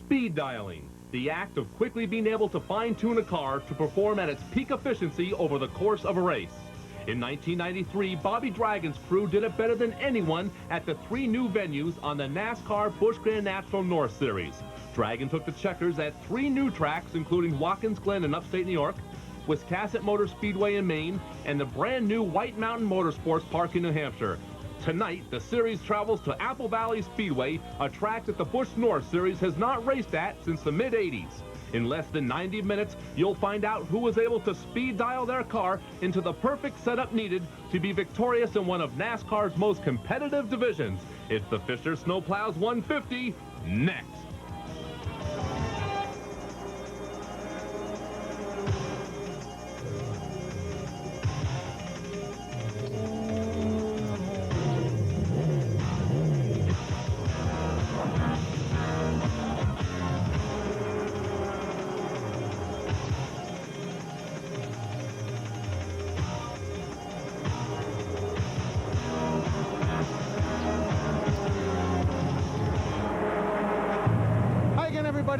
speed dialing, the act of quickly being able to fine-tune a car to perform at its peak efficiency over the course of a race. In 1993, Bobby Dragon's crew did it better than anyone at the 3 new venues on the NASCAR Busch Grand National North Series. Dragon took the checkers at 3 new tracks, including Watkins Glen in upstate New York, Wiscasset Motor Speedway in Maine, and the brand new White Mountain Motorsports Park in New Hampshire. Tonight, the series travels to Apple Valley Speedway, a track that the Busch North Series has not raced at since the mid-'80s. In less than 90 minutes, you'll find out who was able to speed dial their car into the perfect setup needed to be victorious in one of NASCAR's most competitive divisions. It's the Fisher Snowplows 150, next.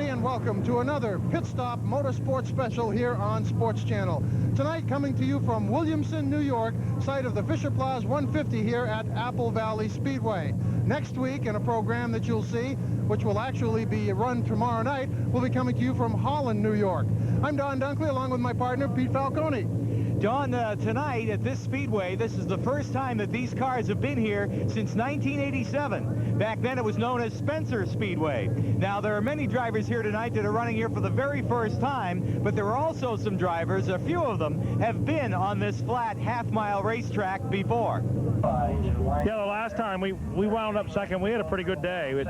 And welcome to another Pit Stop Motorsports Special here on Sports Channel. Tonight, coming to you from Williamson, New York, site of the Fisher Plows 150 here at Apple Valley Speedway. Next week, in a program that you'll see, which will actually be run tomorrow night, we'll be coming to you from Holland, New York. I'm Don Dunkley, along with my partner, Pete Falcone. Don, tonight at this Speedway, this is the first time that these cars have been here since 1987. Back then it was known as Spencer Speedway. Now there are many drivers here tonight that are running here for the very first time, but there are also some drivers, a few of them, have been on this flat half-mile racetrack before. Yeah, the last time we wound up second. We had a pretty good day.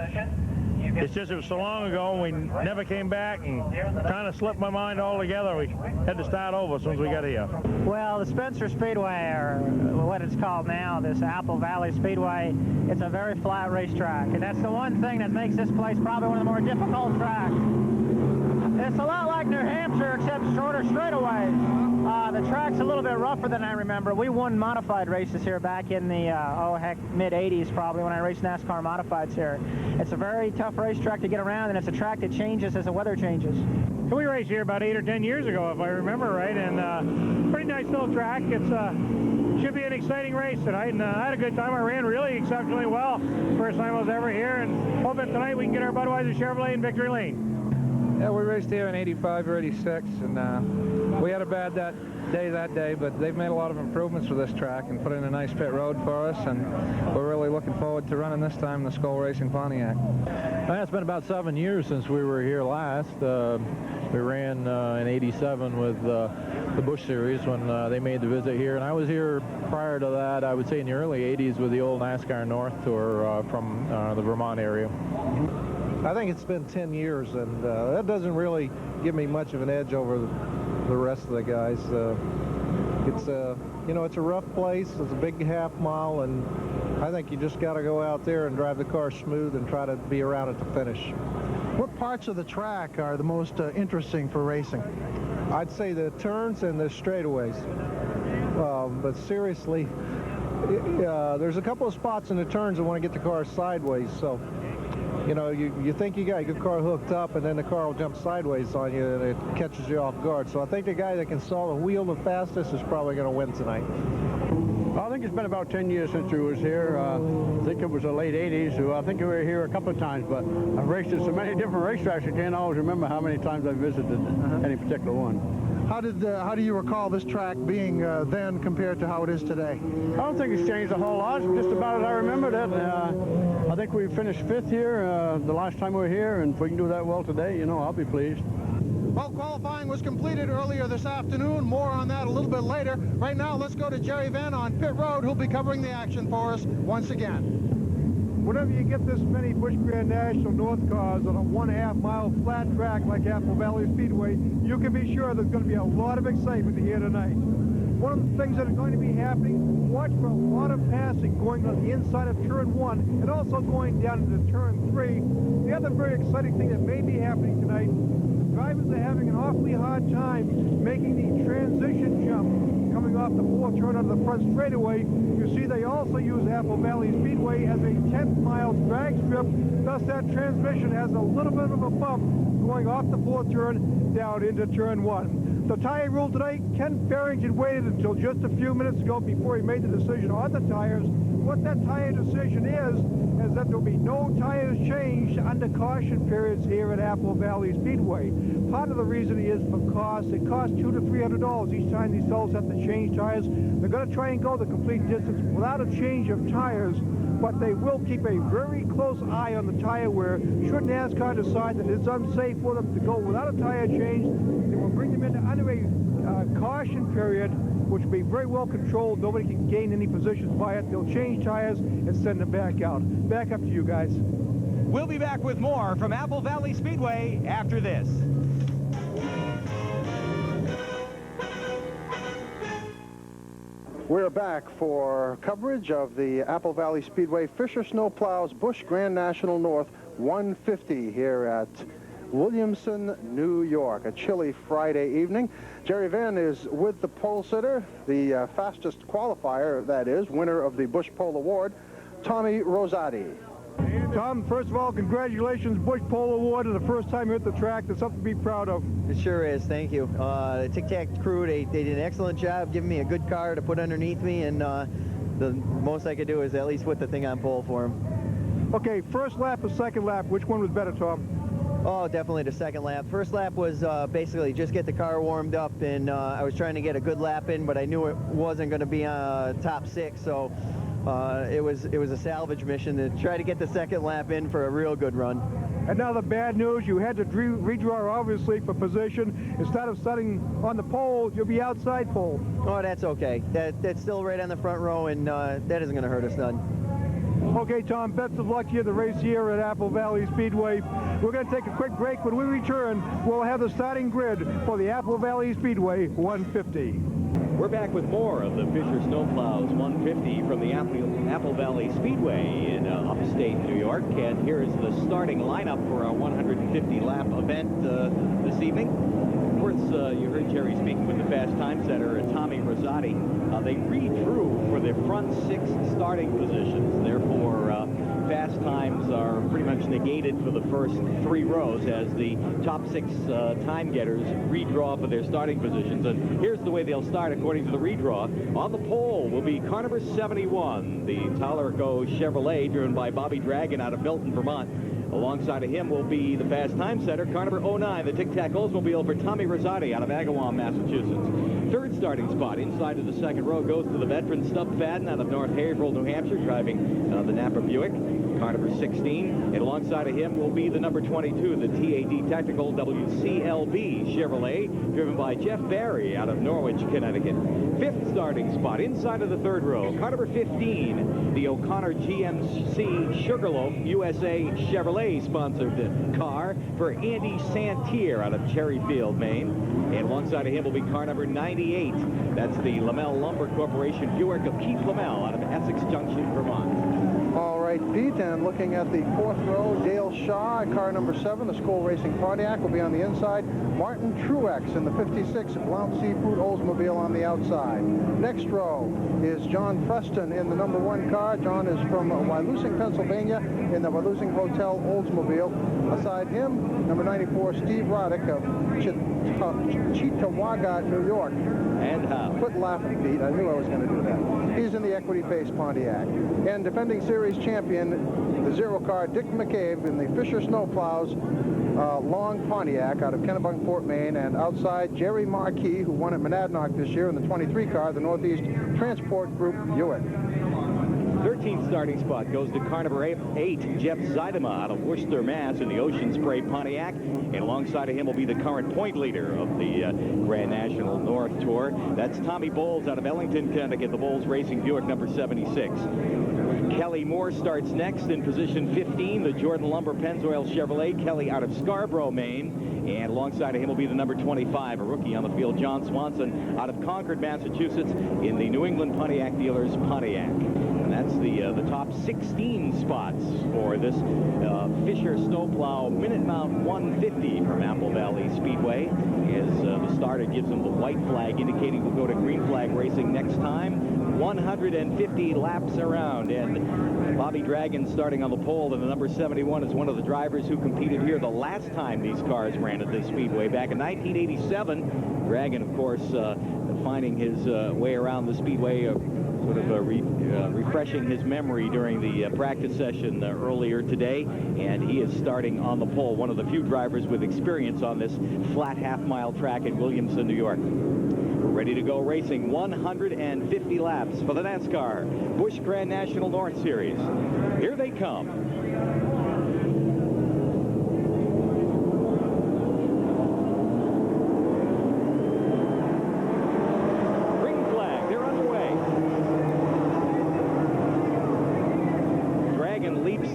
It's just it was so long ago, and we never came back, and kind of slipped my mind altogether. We had to start over as soon as we got here. Well, the Spencer Speedway, or what it's called now, this Apple Valley Speedway, it's a very flat racetrack, and that's the one thing that makes this place probably one of the more difficult tracks. It's a lot like New Hampshire, except shorter straightaways. The track's a little bit rougher than I remember. We won modified races here back in the, mid-'80s probably, when I raced NASCAR modifieds here. It's a very tough racetrack to get around, and it's a track that changes as the weather changes. We raced here about 8 or 10 years ago, if I remember right, and pretty nice little track. It's should be an exciting race tonight, and I had a good time. I ran really exceptionally well. First time I was ever here, and hoping tonight we can get our Budweiser Chevrolet in victory lane. Yeah, we raced here in 85 or 86, and we had a bad day that day, but they've made a lot of improvements for this track and put in a nice pit road for us, and we're really looking forward to running this time the Skull Racing Pontiac. It's been about 7 years since we were here last. We ran in 87 with the Busch Series when they made the visit here, and I was here prior to that, I would say in the early 80s with the old NASCAR North Tour from the Vermont area. I think it's been 10 years, and that doesn't really give me much of an edge over the rest of the guys. It's a rough place. It's a big half mile, and I think you just got to go out there and drive the car smooth and try to be around at the finish. What parts of the track are the most interesting for racing? I'd say the turns and the straightaways. But seriously, there's a couple of spots in the turns that want to get the car sideways, so you know, you think you got your car hooked up, and then the car will jump sideways on you, and it catches you off guard. So I think the guy that can stall the wheel the fastest is probably going to win tonight. I think it's been about 10 years since we was here. I think it was the late 80s. I think we were here a couple of times, but I've raced at so many different racetracks, I can't always remember how many times I visited any particular one. How do you recall this track being then compared to how it is today? I don't think it's changed a whole lot. Just about as I remembered it. I think we finished 5th here the last time we were here, and if we can do that well today, you know, I'll be pleased. Well, qualifying was completed earlier this afternoon. More on that a little bit later. Right now, let's go to Jerry Vann on pit road, who'll be covering the action for us once again. Whenever you get this many Busch Grand National North cars on a 1.5 mile flat track like Apple Valley Speedway, you can be sure there's going to be a lot of excitement here tonight. One of the things that are going to be happening, watch for a lot of passing going on the inside of turn 1 and also going down into turn 3. The other very exciting thing that may be happening tonight, the drivers are having an awfully hard time making the transition jump coming off the fourth turn of the front straightaway. You see they also use Apple Valley Speedway as a 10th-mile drag strip. Thus, that transmission has a little bit of a bump going off the fourth turn down into turn one. The tire rule today, Ken Farrington waited until just a few minutes ago before he made the decision on the tires. What that tire decision is that there'll be no tires changed under caution periods here at Apple Valley Speedway. Part of the reason is for cost. It costs $200 to $300 each time these fellows have to change tires. They're going to try and go the complete distance without a change of tires, but they will keep a very close eye on the tire wear. Should NASCAR decide that it's unsafe for them to go without a tire change, they will bring them into under a caution period, which will be very well controlled. Nobody can gain any positions by it. They'll change tires and send them back out. Back up to you guys. We'll be back with more from Apple Valley Speedway after this. We're back for coverage of the Apple Valley Speedway Fisher Snowplow's Busch Grand National North 150 here at Williamson, New York. A chilly Friday evening. Jerry Van is with the pole sitter, the fastest qualifier, that is, winner of the Busch Pole Award, Tommy Rosati. Tom, first of all, congratulations. Busch Pole Award is the first time you're at the track. That's something to be proud of. It sure is. Thank you. The Tic Tac crew, they did an excellent job giving me a good car to put underneath me, and the most I could do is at least put the thing on pole for them. Okay, first lap or second lap, which one was better, Tom? Oh, definitely the second lap. First lap was basically just get the car warmed up, and I was trying to get a good lap in, but I knew it wasn't going to be top six, so it was a salvage mission to try to get the second lap in for a real good run. And now the bad news, you had to redraw, obviously, for position. Instead of starting on the pole, you'll be outside pole. Oh, that's okay. That's still right on the front row, and that isn't going to hurt us none. Okay, Tom, best of luck to you at the race here at Apple Valley Speedway. We're going to take a quick break. When we return, we'll have the starting grid for the Apple Valley Speedway 150. We're back with more of the Fisher Snowplows 150 from the Apple Valley Speedway in upstate New York. And here is the starting lineup for our 150-lap event this evening. Of course, you heard Jerry speaking with the fast time setter, Tommy Rosati. They redrew for their front six starting positions. Therefore, fast times are pretty much negated for the first three rows as the top six time getters redraw for their starting positions. And here's the way they'll start according to the redraw. On the pole will be car number 71, the Talarico Chevrolet, driven by Bobby Dragon out of Milton, Vermont. Alongside of him will be the fast time setter, car number 09, the Tic Tac Oldsmobile for Tommy Rosati out of Agawam, Massachusetts. Third starting spot inside of the second row goes to the veteran Stub Fadden out of North Haverhill, New Hampshire, driving the Napa Buick, car number 16. And alongside of him will be the number 22, the TAD Tactical WCLB Chevrolet, driven by Jeff Barry out of Norwich, Connecticut. Fifth starting spot inside of the third row, car number 15, the O'Connor GMC Sugarloaf USA Chevrolet sponsored car for Andy Santier out of Cherryfield, Maine. And alongside of him will be car number 98. That's the Lamell Lumber Corporation Buick of Keith Lamell out of Essex Junction, Vermont. All right, Pete, and looking at the fourth row, Dale Shaw, car number 7, the Skoal Racing Pontiac, will be on the inside. Martin Truex in the 56 Blount Seafood Oldsmobile on the outside. Next row is John Preston in the number 1 car. John is from Wyalusing, Pennsylvania, in the Wyalusing Hotel Oldsmobile. Aside him, number 94, Steve Roddick of Cheektowaga, New York. And how? Quit laughing, Pete. I knew I was going to do that. He's in the Equity Pace Pontiac. And defending series champion, the zero car, Dick McCabe in the Fisher Snowplows long Pontiac out of Kennebunkport, Maine. And outside, Jerry Marquis, who won at Monadnock this year in the 23 car, the Northeast Transport Group Buick. 13th starting spot goes to car number 8, Jeff Zeidema out of Worcester, Mass. in the Ocean Spray Pontiac. And alongside of him will be the current point leader of the Grand National North Tour. That's Tommy Bowles out of Ellington, Connecticut, the Bowles Racing Buick number 76. Kelly Moore starts next in position 15, the Jordan Lumber Pennzoil Chevrolet. Kelly out of Scarborough, Maine. And alongside of him will be the number 25, a rookie on the field, John Swanson out of Concord, Massachusetts, in the New England Pontiac Dealers Pontiac. And That's the top 16 spots for this Fisher Snowplow Minute Mount 150 from Apple Valley Speedway. As the starter gives them the white flag, indicating we'll go to green flag racing next time. 150 laps around, and Bobby Dragon starting on the pole, and the number 71 is one of the drivers who competed here the last time these cars ran at this Speedway back in 1987. Dragon, of course, finding his way around the Speedway, sort of refreshing his memory during the practice session earlier today, and he is starting on the pole, one of the few drivers with experience on this flat half-mile track in Williamson, New York. We're ready to go racing 150 laps for the NASCAR Busch Grand National North Series. Here they come.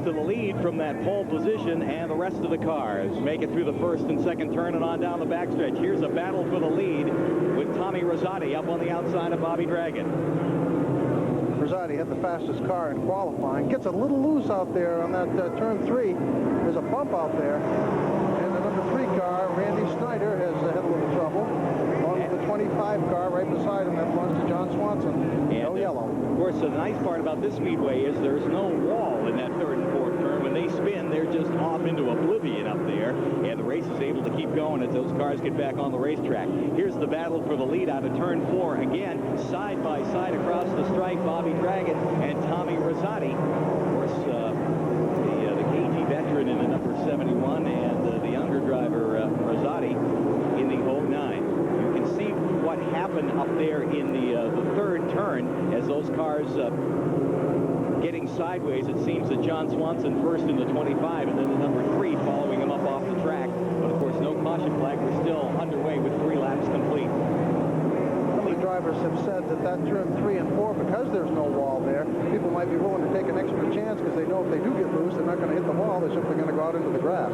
To the lead from that pole position, and the rest of the cars make it through the first and second turn and on down the backstretch. Here's a battle for the lead with Tommy Rosati up on the outside of Bobby Dragon. Rosati had the fastest car in qualifying. Gets a little loose out there on that turn 3. There's a bump out there. And the number 3 car, Randy Snyder, has had a little trouble. Along with the 25 car right beside him that belongs to John Swanson. No yellow. Of course, the nice part about this Speedway is there's no wall in that third and fourth turn. When they spin, they're just off into oblivion up there, and the race is able to keep going as those cars get back on the racetrack. Here's the battle for the lead out of turn 4. Again, side by side across the stripe, Bobby Dragon and Tommy Rosati. Of course, the KG veteran in the number 71 and the younger driver, Rosati, in the 09. You can see what happened up there in the third turn as those cars getting sideways. It seems that John Swanson first in the 25 and then the number 3 following him up off the track. But of course, no caution flag. We're still underway with 3 laps complete. Some of the drivers have said that turn 3 and 4, because there's no wall there, people might be willing to take an extra chance because they know if they do get loose, they're not going to hit the wall. They're simply going to go out into the grass.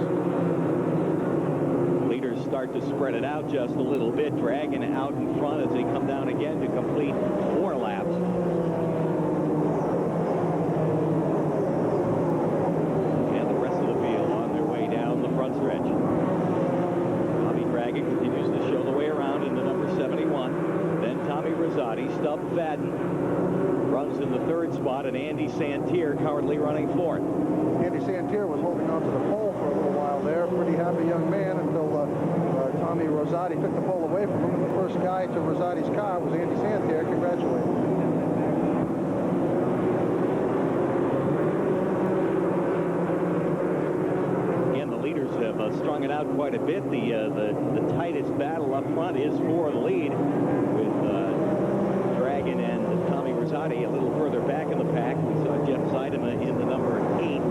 Leaders start to spread it out just a little bit. Dragon out in front as they come down again to complete 4 laps. And the rest of the field on their way down the front stretch. Bobby Dragon continues to show the way around in the number 71. Then Tommy Rosati. Stub Fadden runs in the 3rd spot, and Andy Santier currently running 4th. Andy Santier was holding on to the pole for a little while there. Pretty happy young man until Tommy Rosati took the pole away from him. And the first guy to Rosati's car was Andy Santier. Congratulations. Again, the leaders have strung it out quite a bit. The tightest battle up front is for the lead, with Dragon and Tommy Rosati a little further back in the pack. We saw Jeff Seidema in the number 8.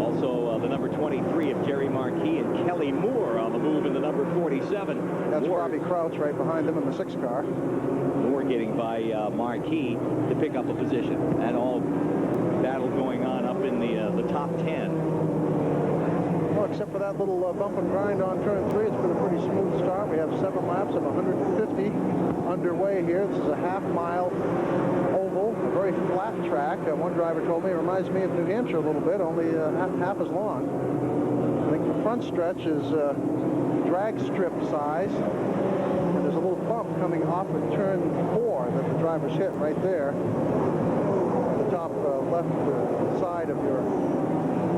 Also, the number 23 of Jerry Marquis and Kelly Moore on the move in the number 47. That's Bobby Crouch right behind them in the 6th car. Moore getting by Marquis to pick up a position. That all battle going on up in the top 10. Well, except for that little bump and grind on turn 3, it's been a pretty smooth start. We have 7 laps of 150 underway here. This is a half-mile oval, a very flat track. One driver told me it reminds me of New Hampshire a little bit, only half as long. I think the front stretch is drag strip size, and there's a little bump coming off of turn 4 that the drivers hit right there. At the top left side of your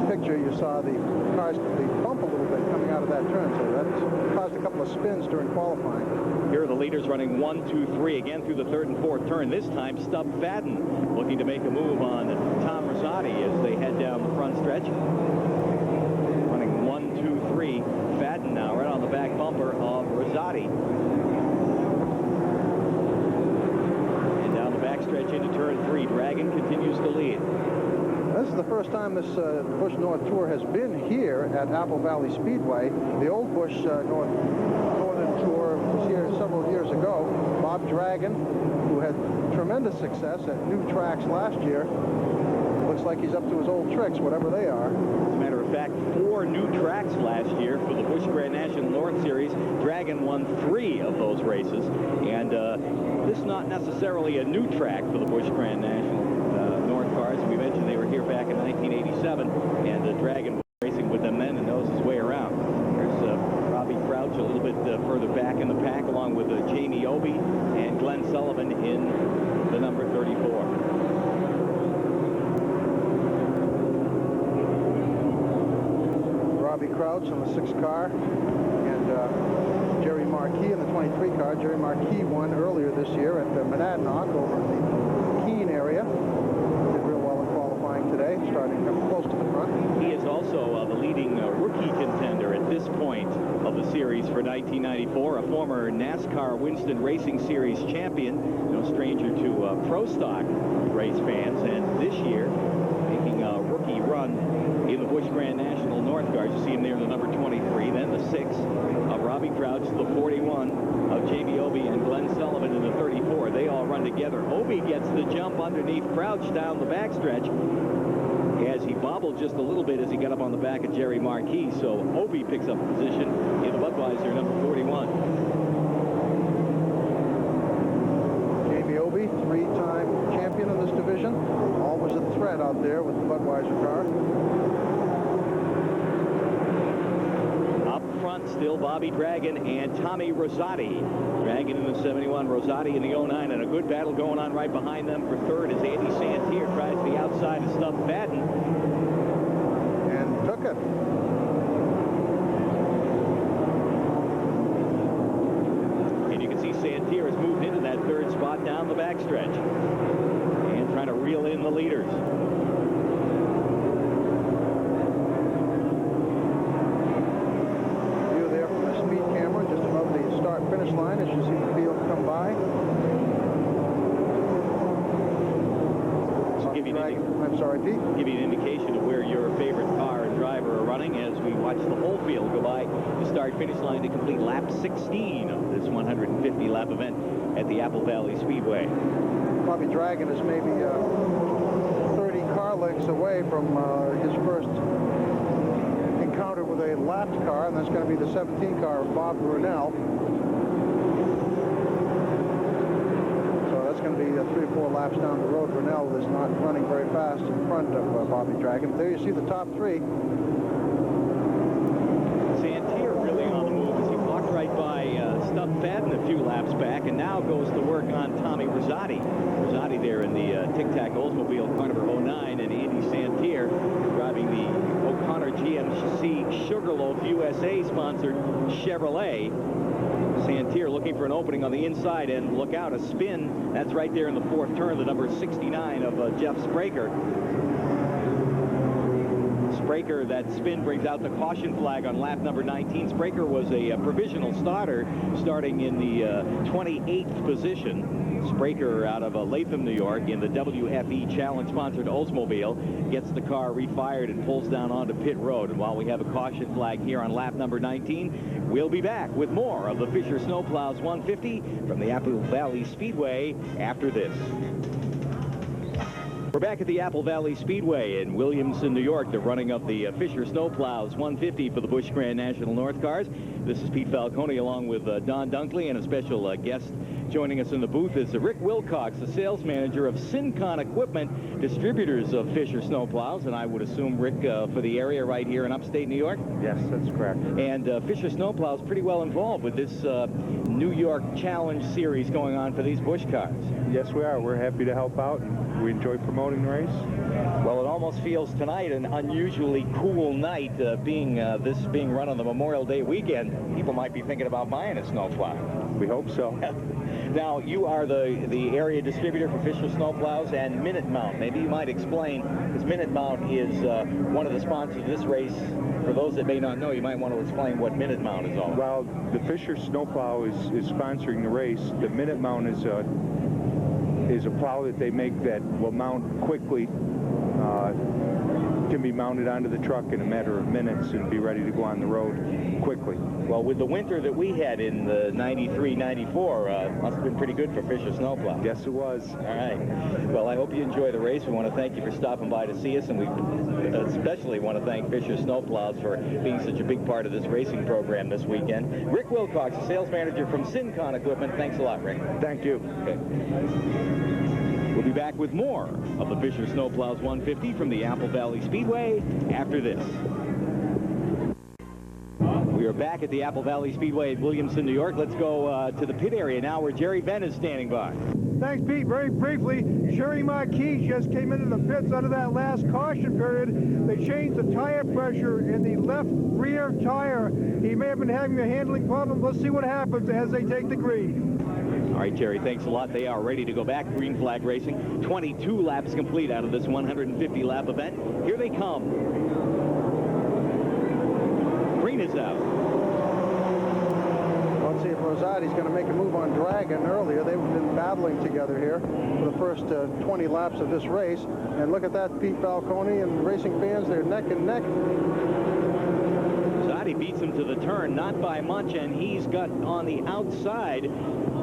picture, you saw the cars bump a little bit coming out of that turn, so that caused a couple of spins during qualifying. Here are the leaders running 1, 2, 3 again through the 3rd and 4th turn. This time, Stub Fadden looking to make a move on Tom Rosati as they head down the front stretch. Running 1, 2, 3. Fadden now right on the back bumper of Rosati. And down the backstretch into turn 3. Dragon continues to lead. This is the first time this Busch North Tour has been here at Apple Valley Speedway. The old Busch Northern Tour was here several years ago. Bob Dragon, who had tremendous success at new tracks last year, looks like he's up to his old tricks, whatever they are. As a matter of fact, 4 new tracks last year for the Busch Busch Grand National North Series. Dragon won 3 of those races, and this is not necessarily a new track for the Busch Grand National North cars. We mentioned they were here back in 1987, and Dragon was racing with them then and knows his way around. There's Robbie Crouch a little bit further back in the pack, along with Jamie Obey and Glenn Sullivan in the number 34. Robbie Crouch on the 6 car, and Jerry Marquis in the 23 car. Jerry Marquis won earlier this year at Monadnock over in the Keene area. Did real well in qualifying today, starting close to the front. He is also the leading rookie contender at this point of the series for 1994, a former NASCAR Winston Racing Series champion, no stranger to pro stock race fans, and this year making a rookie run in the Busch Grand National North cars. You see him there in the number 23, then the 6 of Robbie Crouch, the 41 of Jamie Obey and Glenn Sullivan in the 34. They all run together. Obey gets the jump underneath Crouch down the backstretch as he bobbled just a little bit as he got up on the back of Jerry Marquis. So Obey picks up a position in the Budweiser number 41. Jamie Obey, 3-time champion of this division. Always a threat out there with the Budweiser car. Up front, still Bobby Dragon and Tommy Rosati. Dragon in the 71, Rosati in the 09, and a good battle going on right behind them for third as Andy Santier tries the outside of Stuff Fadden. And took it. And you can see Santier has moved into that third spot down the backstretch and trying to reel in the leaders. View there from the speed camera just above the start-finish line as you see the field come by. I'm sorry, Pete. Give you an indication of where your favorite car and driver are running as we watch the whole field go by the start-finish line to complete lap 16 of this 150-lap event at the Apple Valley Speedway. Bobby Dragon is maybe 30 car lengths away from his first encounter with a lapped car, and that's going to be the 17 car of Bob Brunel. That's going to be 3 or 4 laps down the road. Brunel is not running very fast in front of Bobby Dragon. There you see the top 3. Santier really on the move as he walked right by Stuff Fadden a few laps back and now goes to work on Tommy Rosati. Rosati there in the Tic Tac Oldsmobile car number 09, and Andy Santier driving the O'Connor GMC Sugarloaf USA sponsored Chevrolet. Santier looking for an opening on the inside, and look out, a spin. That's right there in the 4th turn, the number 69 of Jeff Spraker. Spraker, that spin brings out the caution flag on lap number 19. Spraker was a provisional starter starting in the 28th position. Spraker out of Latham, New York, in the WFE Challenge-sponsored Oldsmobile, gets the car refired and pulls down onto pit road. And while we have a caution flag here on lap number 19, we'll be back with more of the Fisher Snowplows 150 from the Apple Valley Speedway after this. We're back at the Apple Valley Speedway in Williamson, New York. The running of the Fisher Snowplows 150 for the Busch Grand National North cars. This is Pete Falcone along with Don Dunkley, and a special guest joining us in the booth is Rick Wilcox, the sales manager of Syncon Equipment, distributors of Fisher Snowplows, and I would assume, Rick, for the area right here in upstate New York? Yes, that's correct. And Fisher Snowplows pretty well involved with this New York Challenge series going on for these Busch cars. Yes, we are. We're happy to help out. We enjoy promoting the race. Well, it almost feels tonight an unusually cool night, this being run on the Memorial Day weekend. People might be thinking about buying a snowplow. We hope so. Now, you are the area distributor for Fisher Snowplows and Minute Mount. Maybe you might explain, because Minute Mount is one of the sponsors of this race. For those that may not know, you might want to explain what Minute Mount is all about. Well, the Fisher Snowplow is sponsoring the race. The Minute Mount is a plow that they make that will mount quickly, can be mounted onto the truck in a matter of minutes and be ready to go on the road quickly. Well, with the winter that we had in the 93, 94, must have been pretty good for Fisher Snowplow. Yes, it was. All right. Well, I hope you enjoy the race. We want to thank you for stopping by to see us, and we especially want to thank Fisher Snowplows for being such a big part of this racing program this weekend. Rick Wilcox, sales manager from Syncon Equipment. Thanks a lot, Rick. Thank you. Okay. We'll be back with more of the Fisher Snowplows 150 from the Apple Valley Speedway after this. We are back at the Apple Valley Speedway at Williamson, New York. Let's go to the pit area now where Jerry Venn is standing by. Thanks, Pete. Very briefly, Sherry Marquis just came into the pits under that last caution period. They changed the tire pressure in the left rear tire. He may have been having a handling problem. Let's see what happens as they take the green. All right, Jerry, thanks a lot. They are ready to go back. Green flag racing. 22 laps complete out of this 150-lap event. Here they come. Green is out. Let's see if Rosati's going to make a move on Dragon earlier. They've been battling together here for the first 20 laps of this race. And look at that, Pete Falcone and racing fans, they're neck and neck. Rosati beats him to the turn, not by much, and he's got on the outside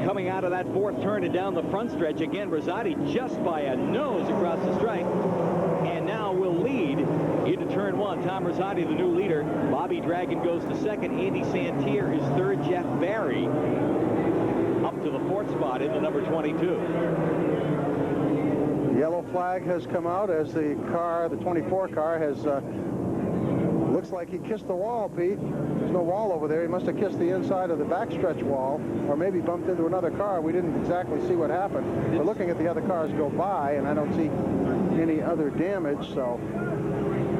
coming out of that fourth turn and down the front stretch. Again, Rosati just by a nose across the stripe, and now will lead into turn one. Tom Rosati, the new leader. Bobby Dragon goes to second. Andy Santier is third. Jeff Barry up to the fourth spot in the number 22. The yellow flag has come out as the 24 car has looks like he kissed the wall, Pete. There's no wall over there. He must have kissed the inside of the backstretch wall or maybe bumped into another car. We didn't exactly see what happened. We're looking at the other cars go by, and I don't see any other damage, so...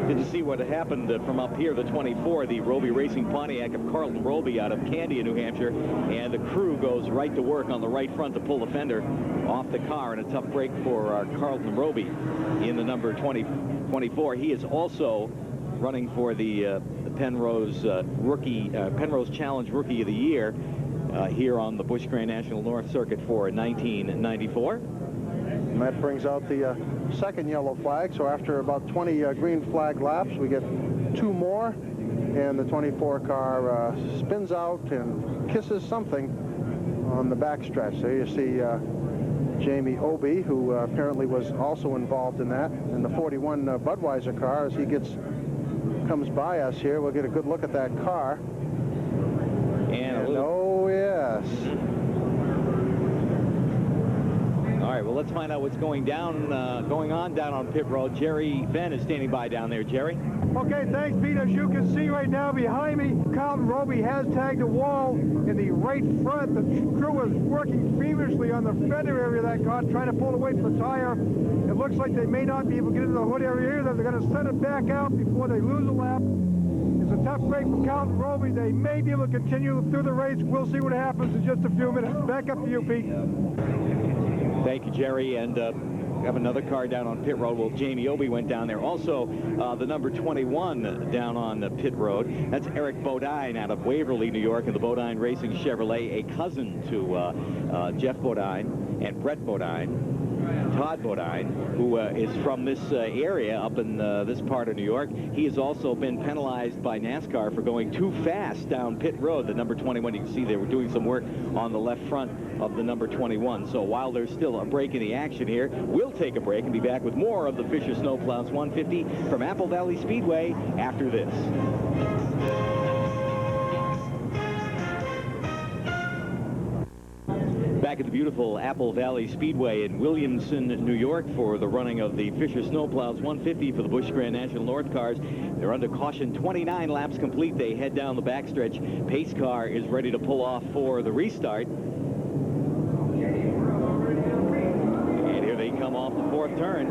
Didn't see what happened from up here, the 24, the Roby Racing Pontiac of Carlton Roby out of Candia, New Hampshire, and the crew goes right to work on the right front to pull the fender off the car, and a tough break for Carlton Roby in the number 24. He is also running for the Penrose Penrose Challenge Rookie of the Year here on the Busch Grand National North Circuit for 1994. And that brings out the second yellow flag. So after about 20 green flag laps, we get two more, and the 24 car spins out and kisses something on the backstretch. There you see Jamie Obey, who apparently was also involved in that, in the 41 Budweiser car. As he comes by us here, we'll get a good look at that car. And oh yes. All right, well, let's find out what's going on down on pit road. Jerry Venn is standing by down there. Jerry? Okay, thanks, Pete. As you can see right now behind me, Carlton Roby has tagged a wall in the right front. The crew is working feverishly on the fender area of that car, trying to pull away from the tire. It looks like they may not be able to get into the hood area either. They're going to send it back out before they lose a lap. It's a tough break for Carlton Roby. They may be able to continue through the race. We'll see what happens in just a few minutes. Back up to you, Pete. Thank you, Jerry. And we have another car down on pit road. Well, Jamie Obey went down there. Also, the number 21 down on pit road. That's Eric Bodine out of Waverly, New York, in the Bodine Racing Chevrolet, a cousin to Jeff Bodine and Brett Bodine. Todd Bodine, who is from this area up in this part of New York. He has also been penalized by NASCAR for going too fast down pit road. The number 21, you can see they were doing some work on the left front of the number 21. So while there's still a break in the action here, we'll take a break and be back with more of the Fisher Snowplows 150 from Apple Valley Speedway after this. Back at the beautiful Apple Valley Speedway in Williamson, New York for the running of the Fisher Snowplows 150 for the Busch Grand National North cars. They're under caution, 29 laps complete. They head down the backstretch. Pace car is ready to pull off for the restart. And here they come off the fourth turn.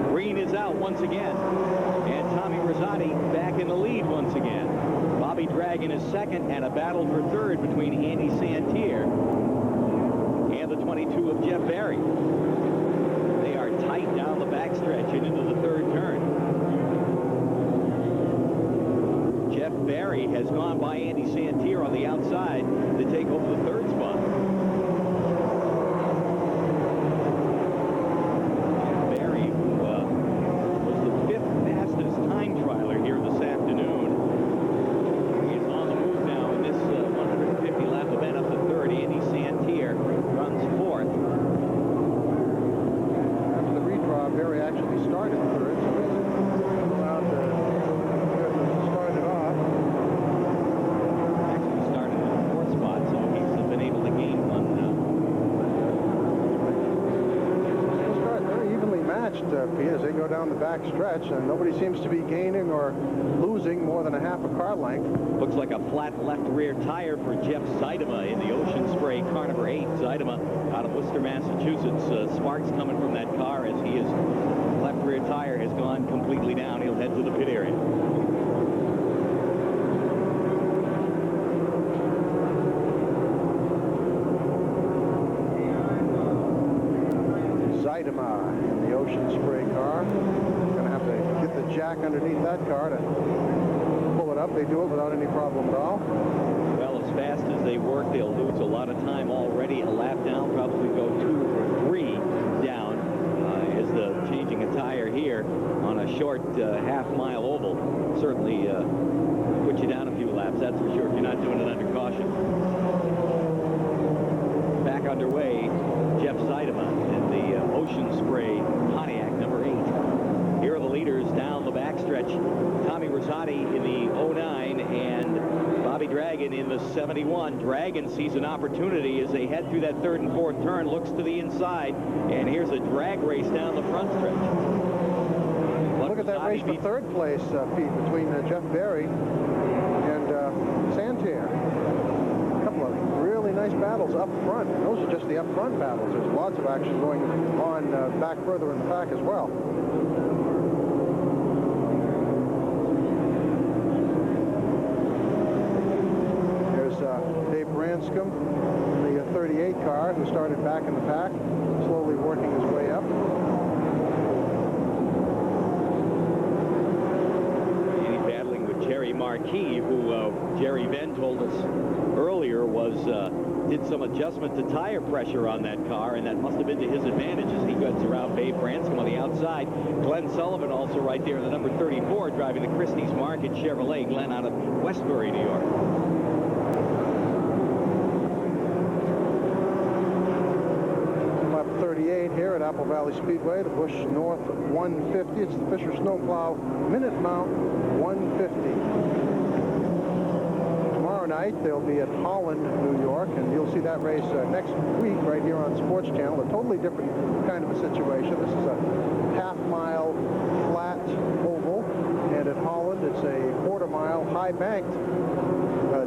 Green is out once again. And Tommy Rosati back in the lead once again. Bobby Dragon is second, and a battle for third between Andy Santier and the 22 of Jeff Barry. They are tight down the backstretch and into the third turn. Jeff Barry has gone by Andy Santier on the outside to take over the third spot. Barry, who was the fifth next, Pete, as they go down the back stretch, and nobody seems to be gaining or losing more than a half a car length. Looks like a flat left rear tire for Jeff Zeidema in the Ocean Spray car number 8. Zeidema out of Worcester, Massachusetts. Sparks coming from that car as his left rear tire has gone completely down. He'll head to the pit area. Zeidema in the Ocean Spray car. Going to have to get the jack underneath that car to pull it up. They do it without any problem at all. Well, as fast as they work, they'll lose a lot of time already. A lap down, probably go 2 or 3 down as the changing a tire here on a short half-mile oval. Certainly put you down a few laps, that's for sure, if you're not doing it under caution. Back underway, Jeff Zeidema in the Ocean Spray Pontiac number 8. Here are the leaders down the backstretch. Tommy Rosati in the 09 and Bobby Dragon in the 71. Dragon sees an opportunity as they head through that 3rd and 4th turn, looks to the inside, and here's a drag race down the front stretch. Look at that race for 3rd place, Pete, between Jeff Berry and Santerre. A couple of really nice battles up front. Those are just the up front battles. There's lots of action going on back further in the pack as well. Dave Branscombe in the 38 car, who started back in the pack, slowly working his way up. And he's battling with Jerry Marquis, who Jerry Venn told us earlier did some adjustment to tire pressure on that car, and that must have been to his advantage as he gets around Dave Branscombe on the outside. Glenn Sullivan also right there in the number 34, driving the Christie's Market Chevrolet. Glenn out of Westbury, New York. Here at Apple Valley Speedway, the Busch North 150. It's the Fisher Snowplow Minute Mount 150. Tomorrow night they'll be at Holland, New York, and you'll see that race next week right here on Sports Channel. A totally different kind of a situation. This is a half-mile flat oval, and at Holland it's a quarter-mile high-banked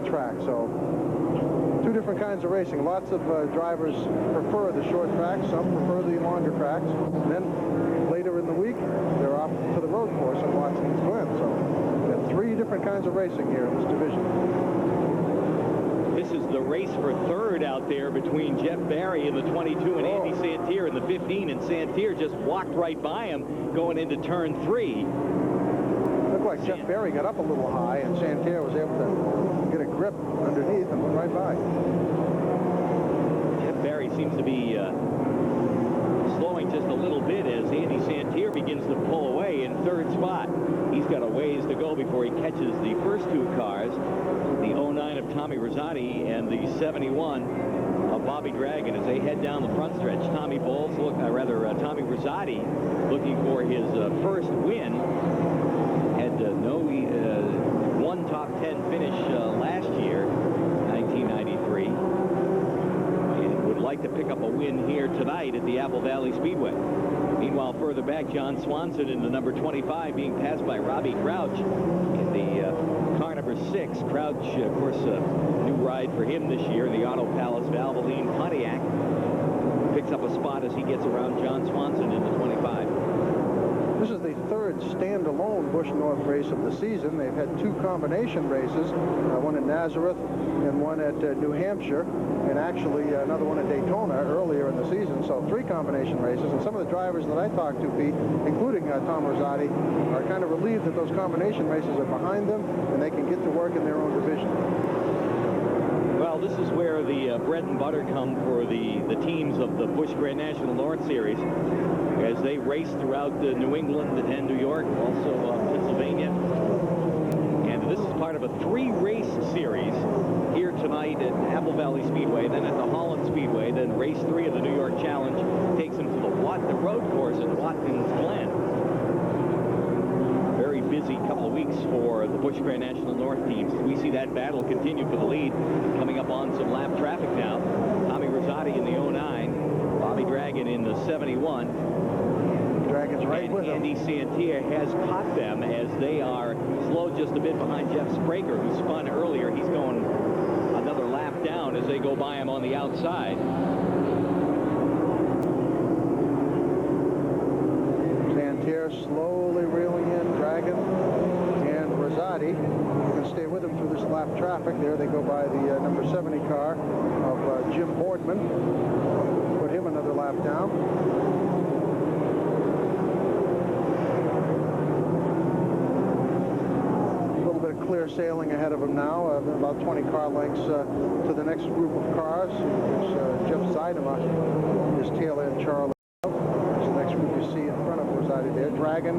track. So 2 different kinds of racing. Lots of drivers prefer the short tracks. Some prefer the longer tracks. And then later in the week, they're off to the road course in Watson's Glen. So we've got 3 different kinds of racing here in this division. This is the race for 3rd out there between Jeff Barry in the 22 and Andy Santerre in the 15. And Santerre just walked right by him going into turn 3. Looked like Jeff Barry got up a little high, and Santerre was able to get a grip underneath and went right by. Jeff Barry seems to be slowing just a little bit as Andy Santerre begins to pull away in 3rd spot. He's got a ways to go before he catches the first 2 cars, the 09 of Tommy Rosati and the 71 of Bobby Dragon, as they head down the front stretch. Tommy Tommy Rosati looking for his first win. Had one top 10 finish last year, 1993, and would like to pick up a win here tonight at the Apple Valley Speedway. Meanwhile, further back, John Swanson in the number 25 being passed by Robbie Crouch in the car number 6. Crouch, of course, a new ride for him this year, the Auto Palace Valvoline Pontiac. Picks up a spot as he gets around John Swanson in the 25. This is the 3rd standalone Busch North race of the season. They've had 2 combination races, one at Nazareth and one at New Hampshire, and actually another one at Daytona earlier in the season. So 3 combination races, and some of the drivers that I talked to, Pete, including Tom Rosati, are kind of relieved that those combination races are behind them and they can get to work in their own division. Well, this is where the bread and butter come for the teams of the Busch Grand National North Series as they race throughout New England and New York, also Pennsylvania. And this is part of a 3-race series here tonight at Apple Valley Speedway, then at the Holland Speedway, then race 3 of the New York Challenge takes them to the road course at Watkins Glen. Very busy couple of weeks for the Busch Grand National North teams. We see that battle continue for the lead. Coming up on some lap traffic now. Tommy Rosati in the 09, Bobby Dragon in the 71. Dragon Dragon's right with him. Andy Santier has caught them as they are slow just a bit behind Jeff Spraker, who spun earlier. He's going another lap down as they go by him on the outside. Santier slowly reeling in Dragon and Rosati. You can stay with him through this lap traffic. There they go by the number 70 car of Jim Boardman. Put him another lap down. A little bit of clear sailing ahead of him now, about 20 car lengths to the next group of cars. There's Jeff Zeidema, his tail end Charlie. There's the next group you see in front of Rosati there. Dragon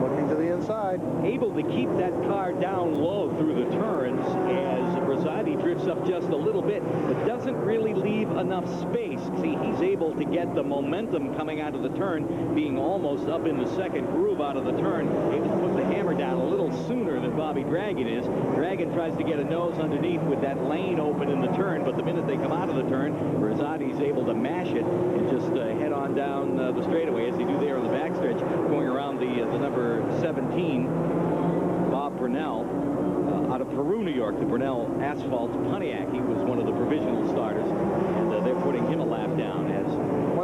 looking to the inside. Able to keep that car down low through the turns as Rosati drifts up just a little bit, but doesn't really leave enough space. See, he's able to get the momentum coming out of the turn, being almost up in the second groove out of the turn, able to put the hammer down a little sooner than Bobby Dragon is. Dragon tries to get a nose underneath with that lane open in the turn, but the minute they come out of the turn, Rosati's able to mash it and just head on down the straightaway as they do there on the backstretch, going around the number 17, Bob Brunel, out of Peru, New York, the Brunel Asphalt Pontiac. He was one of the provisional starters, and they're putting him a lap down as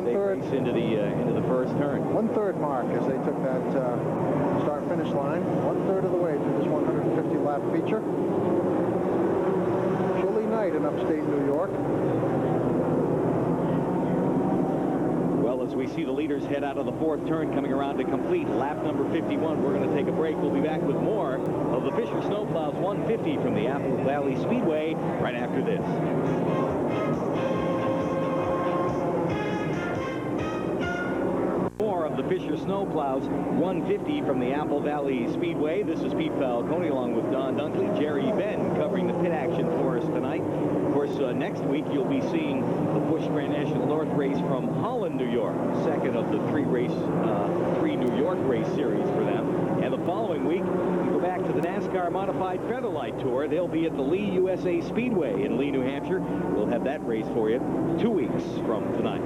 they race into the first turn. 1/3 mark as they took that start-finish line. 1/3 of the way through this 150-lap feature. Chilly night in upstate New York. Well, as we see the leaders head out of the fourth turn, coming around to complete lap number 51, we're going to take a break. We'll be back with more of the Fisher Snowplows 150 from the Apple Valley Speedway right after this. More of the Fisher Snowplows 150 from the Apple Valley Speedway. This is Pete Falcone along with Don Dunkley, Jerry Ben covering the pit action for us tonight. Of course, next week you'll be seeing the Busch Grand National North race from Holland, New York, second of the three New York race series for them. And the following week, we go back to the NASCAR Modified Featherlight Tour. They'll be at the Lee USA Speedway in Lee, New Hampshire. We'll have that race for you 2 weeks from tonight.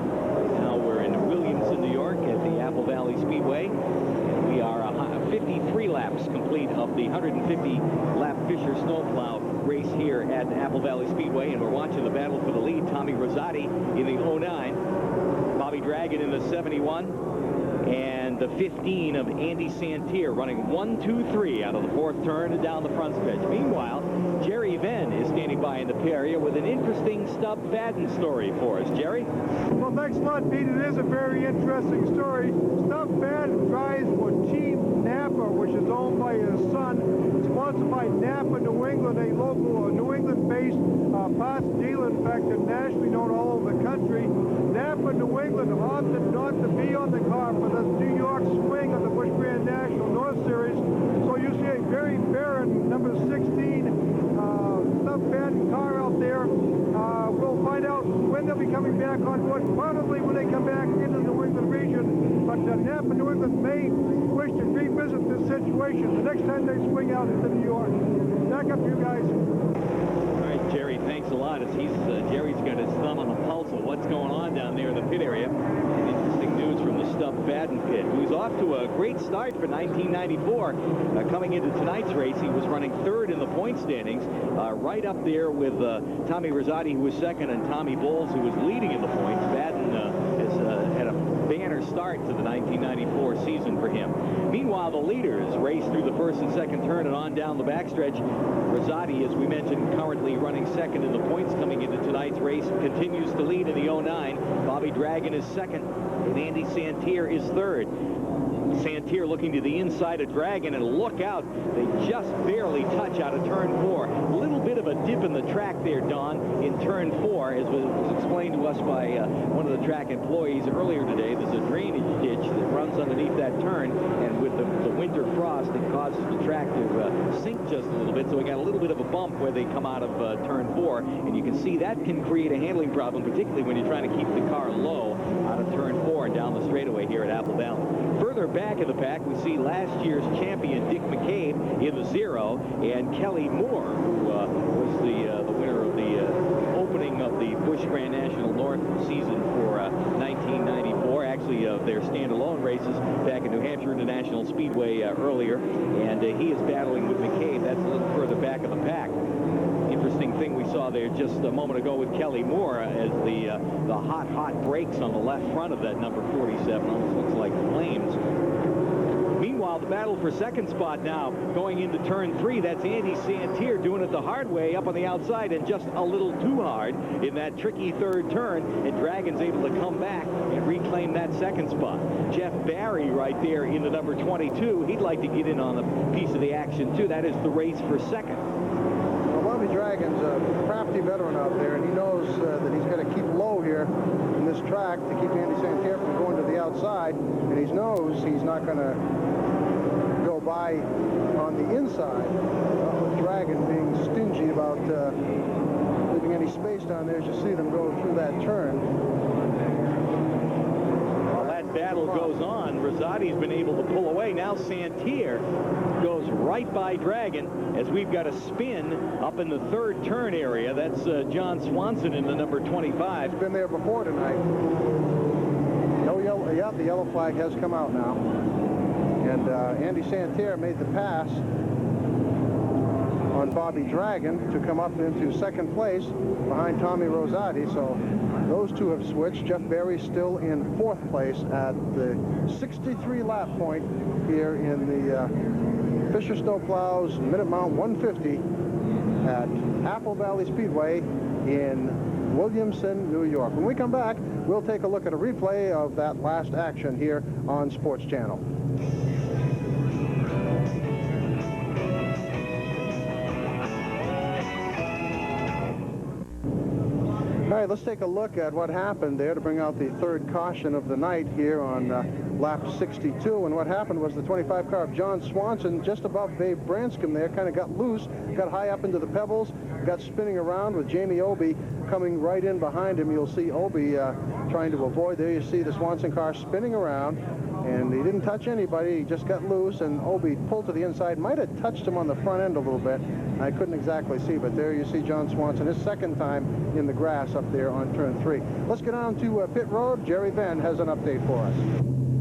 Now we're in Williamson, New York at the Apple Valley Speedway. And we are 53 laps complete of the 150-lap Fisher Snowplow race here at Apple Valley Speedway, and we're watching the battle for the lead. Tommy Rosati in the 09, Bobby Dragon in the 71, and the 15 of Andy Santier running 1, 2, 3 out of the fourth turn and down the front stretch. Meanwhile, Jerry Venn is standing by in the pit area with an interesting Stub Fadden story for us. Jerry? Well, thanks a lot, Pete. It is a very interesting story. Stub Fadden drives for Team Napa, which is owned by his son, sponsored by Napa New England, a local New England-based parts dealer, in fact, nationally known all over the country. Napa New England opted not to be on the car for the New York swing of the Busch Grand National North Series. So you see a very barren number 16 Stub Fadden car out there. We'll find out when they'll be coming back on board, probably when they come back into the New England region. But Napa New England may wish to revisit this situation the next time they swing out into New York. Back up to you guys. All right, Jerry, thanks a lot. As Jerry's got his thumb on the pulse of what's going on down there in the pit area. And interesting news from the Stub Fadden pit, who's off to a great start for 1994. Coming into tonight's race, he was running third in the point standings, right up there with Tommy Rosati, who was second, and Tommy Bowles, who was leading in the points. Fadden has had a banner start to the 1994 season for him. Meanwhile, the leaders race through the first and second turn and on down the backstretch. Rosati, as we mentioned, currently running second in the points coming into tonight's race, continues to lead in the 09. Bobby Dragon is second, and Andy Santier is third. Santier looking to the inside of Dragon, and look out, they just barely touch out of turn 4. A little bit of a dip in the track there, Don, in turn 4, as was explained to us by one of the track employees earlier today. There's a drainage ditch that runs underneath that turn, and with the winter frost, it causes the track to sink just a little bit, so we got a little bit of a bump where they come out of turn 4, and you can see that can create a handling problem, particularly when you're trying to keep the car low out of turn 4 and down the straightaway here at Apple Valley. Further back in the pack, we see last year's champion Dick McCabe in the 0, and Kelly Moore, who was the winner of the opening of the Busch Grand National North season for 1994. Actually, their standalone races back in New Hampshire International Speedway earlier, and he is battling with McCabe. That's a little further back of the pack. Interesting thing we saw there just a moment ago with Kelly Moore as the hot brakes on the left front of that number 47 almost looks like flames. Meanwhile, the battle for second spot now going into turn 3. That's Andy Santier doing it the hard way up on the outside and just a little too hard in that tricky third turn, and Dragon's able to come back and reclaim that second spot. Jeff Barry right there in the number 22. He'd like to get in on a piece of the action too. That is the race for second. Bobby Dragon's a crafty veteran out there, and he knows that he's got to keep low here in this track to keep Andy Santier from going to the outside, and he knows he's not going to go by on the inside. With Dragon being stingy about leaving any space down there as you see them go through that turn. Battle goes on. Rosati's been able to pull away. Now Santier goes right by Dragon as we've got a spin up in the third turn area. That's John Swanson in the number 25. He's been there before tonight. No yellow. Yeah, the yellow flag has come out now. And Andy Santier made the pass on Bobby Dragon to come up into second place behind Tommy Rosati. So those two have switched. Jeff Berry still in fourth place at the 63 lap point here in the Fisher Snowplows Minute Mount 150 at Apple Valley Speedway in Williamson, New York. When we come back, we'll take a look at a replay of that last action here on Sports Channel. All right, let's take a look at what happened there to bring out the third caution of the night here on lap 62. And what happened was the 25 car of John Swanson just above Babe Branscombe there kind of got loose, got high up into the pebbles, got spinning around with Jamie Obey coming right in behind him. You'll see Obey trying to avoid. There you see the Swanson car spinning around, and he didn't touch anybody. He just got loose, and Obey pulled to the inside. Might have touched him on the front end a little bit. I couldn't exactly see, but there you see John Swanson, his second time in the grass up there on turn 3. Let's get on to pit road. Jerry Venn has an update for us.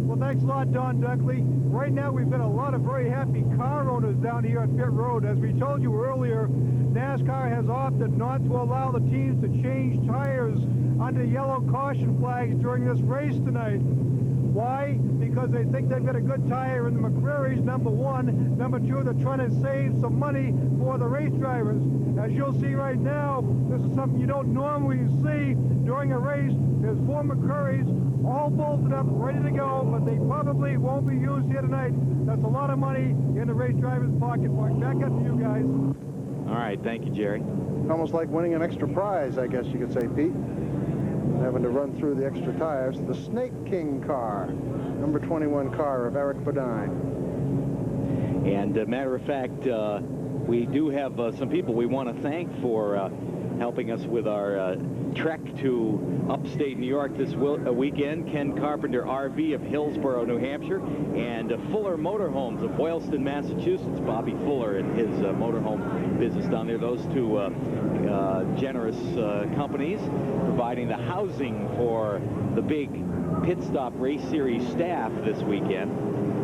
Well, thanks a lot, Don Duckley. Right now, we've got a lot of very happy car owners down here at pit road. As we told you earlier, NASCAR has opted not to allow the teams to change tires under yellow caution flags during this race tonight. Why? Because they think they've got a good tire in the McCreary's, number 1. Number 2, they're trying to save some money for the race drivers. As you'll see right now, this is something you don't normally see during a race. There's 4 McCreary's all bolted up, ready to go, but they probably won't be used here tonight. That's a lot of money in the race driver's pocketbook. Back up to you guys. All right, thank you, Jerry. Almost like winning an extra prize, I guess you could say, Pete. Having to run through the extra tires. The Snake King car, number 21 car of Eric Bodine. And matter of fact, we do have some people we want to thank for helping us with our trek to upstate New York this weekend. Ken Carpenter RV of Hillsborough, New Hampshire, and Fuller Motorhomes of Boylston, Massachusetts. Bobby Fuller and his motorhome business down there. Those two generous companies providing the housing for the big Pit Stop Race Series staff this weekend.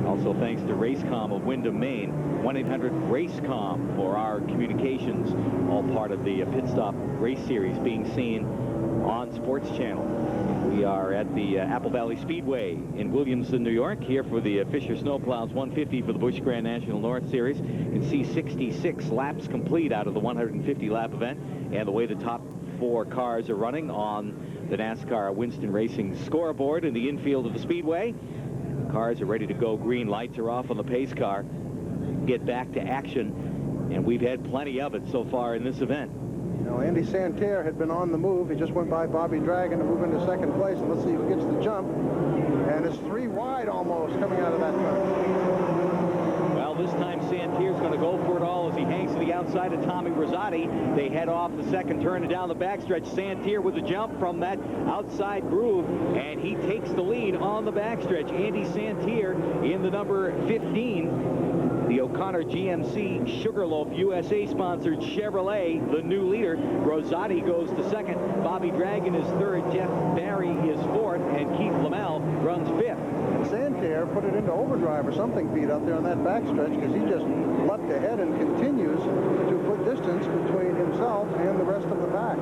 Also thanks to Racecom of Windham, Maine. 1-800-RACECOM for our communications, all part of the Pit Stop Race Series being seen on Sports Channel. We are at the Apple Valley Speedway in Williamson, New York, here for the Fisher Snowplows 150 for the Busch Grand National North Series. You can see 66 laps complete out of the 150-lap event, and the way the top 4 cars are running on the NASCAR Winston Racing scoreboard in the infield of the Speedway. Cars are ready to go. Green lights are off on the pace car. Get back to action, and we've had plenty of it so far in this event. You know, Andy Santier had been on the move. He just went by Bobby Dragon to move into second place, and let's see who gets the jump. And it's 3 wide almost coming out of that turn. Well, this time Santier's going to go for it all as he hangs to the outside of Tommy Rosati. They head off the second turn and down the backstretch. Santier with a jump from that outside groove, and he takes the lead on the backstretch. Andy Santier in the number 15. The O'Connor GMC Sugarloaf USA-sponsored Chevrolet, the new leader. Rosati goes to second. Bobby Dragon is third. Jeff Barry is fourth. And Keith Lamel runs fifth. Santerre put it into overdrive or something, Pete, out there on that backstretch, because he just leapt ahead and continues to put distance between himself and the rest of the pack.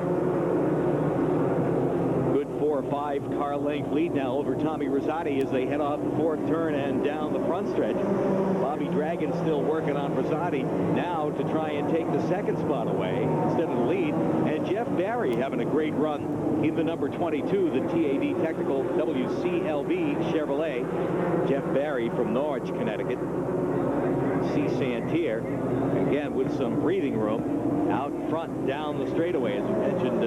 Good 4 or 5 car length lead now over Tommy Rosati as they head off the fourth turn and down the front stretch. Bobby Dragon still working on Rosati now to try and take the second spot away instead of the lead. And Jeff Barry having a great run in the number 22, the TAD Technical WCLB Chevrolet. Jeff Barry from Norwich, Connecticut. C. Santerre, again, with some breathing room out front down the straightaway. As we mentioned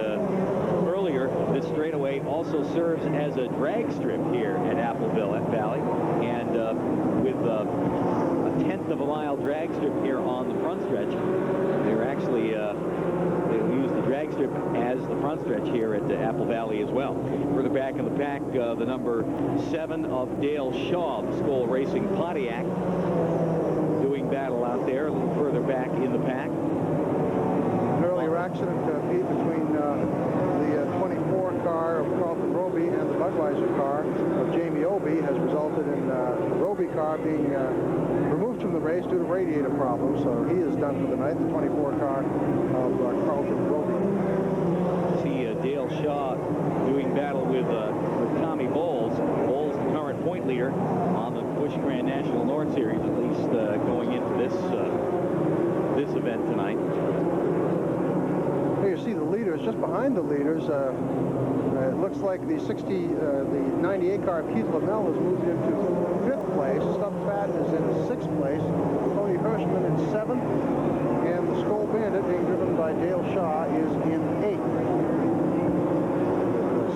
earlier, this straightaway also serves as a drag strip here at Apple Valley. And with a 1/10 of a mile drag strip here on the front stretch, they're actually they'll use the drag strip as the front stretch here at Apple Valley as well. Further back in the pack, the number 7 of Dale Shaw, the Skoll Racing Pontiac, doing battle out there a little further back in the pack. An earlier accident, Pete, between the 24 car of Carlton Roby and the Budweiser car of Jamie Obey has resulted in the Roby car being removed from the race due to radiator problems, so he is done for the night, the 24 car of Carlton Roby. See Dale Shaw doing battle with Tommy Bowles. Bowles, the current point leader on the Busch Grand National North Series, at least going into this event tonight. Here you see the leaders just behind the leaders. It looks like the 98 car of Keith Lamel has moved into 5th place. Stubb Fadden is in 6th place. Tony Hirschman in 7th. And the Skoll Bandit, being driven by Dale Shaw, is in 8th.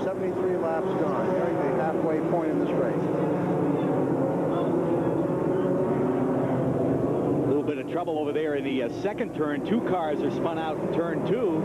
73 laps gone, nearing the halfway point in this race. A little bit of trouble over there in the second turn. 2 cars are spun out in turn 2.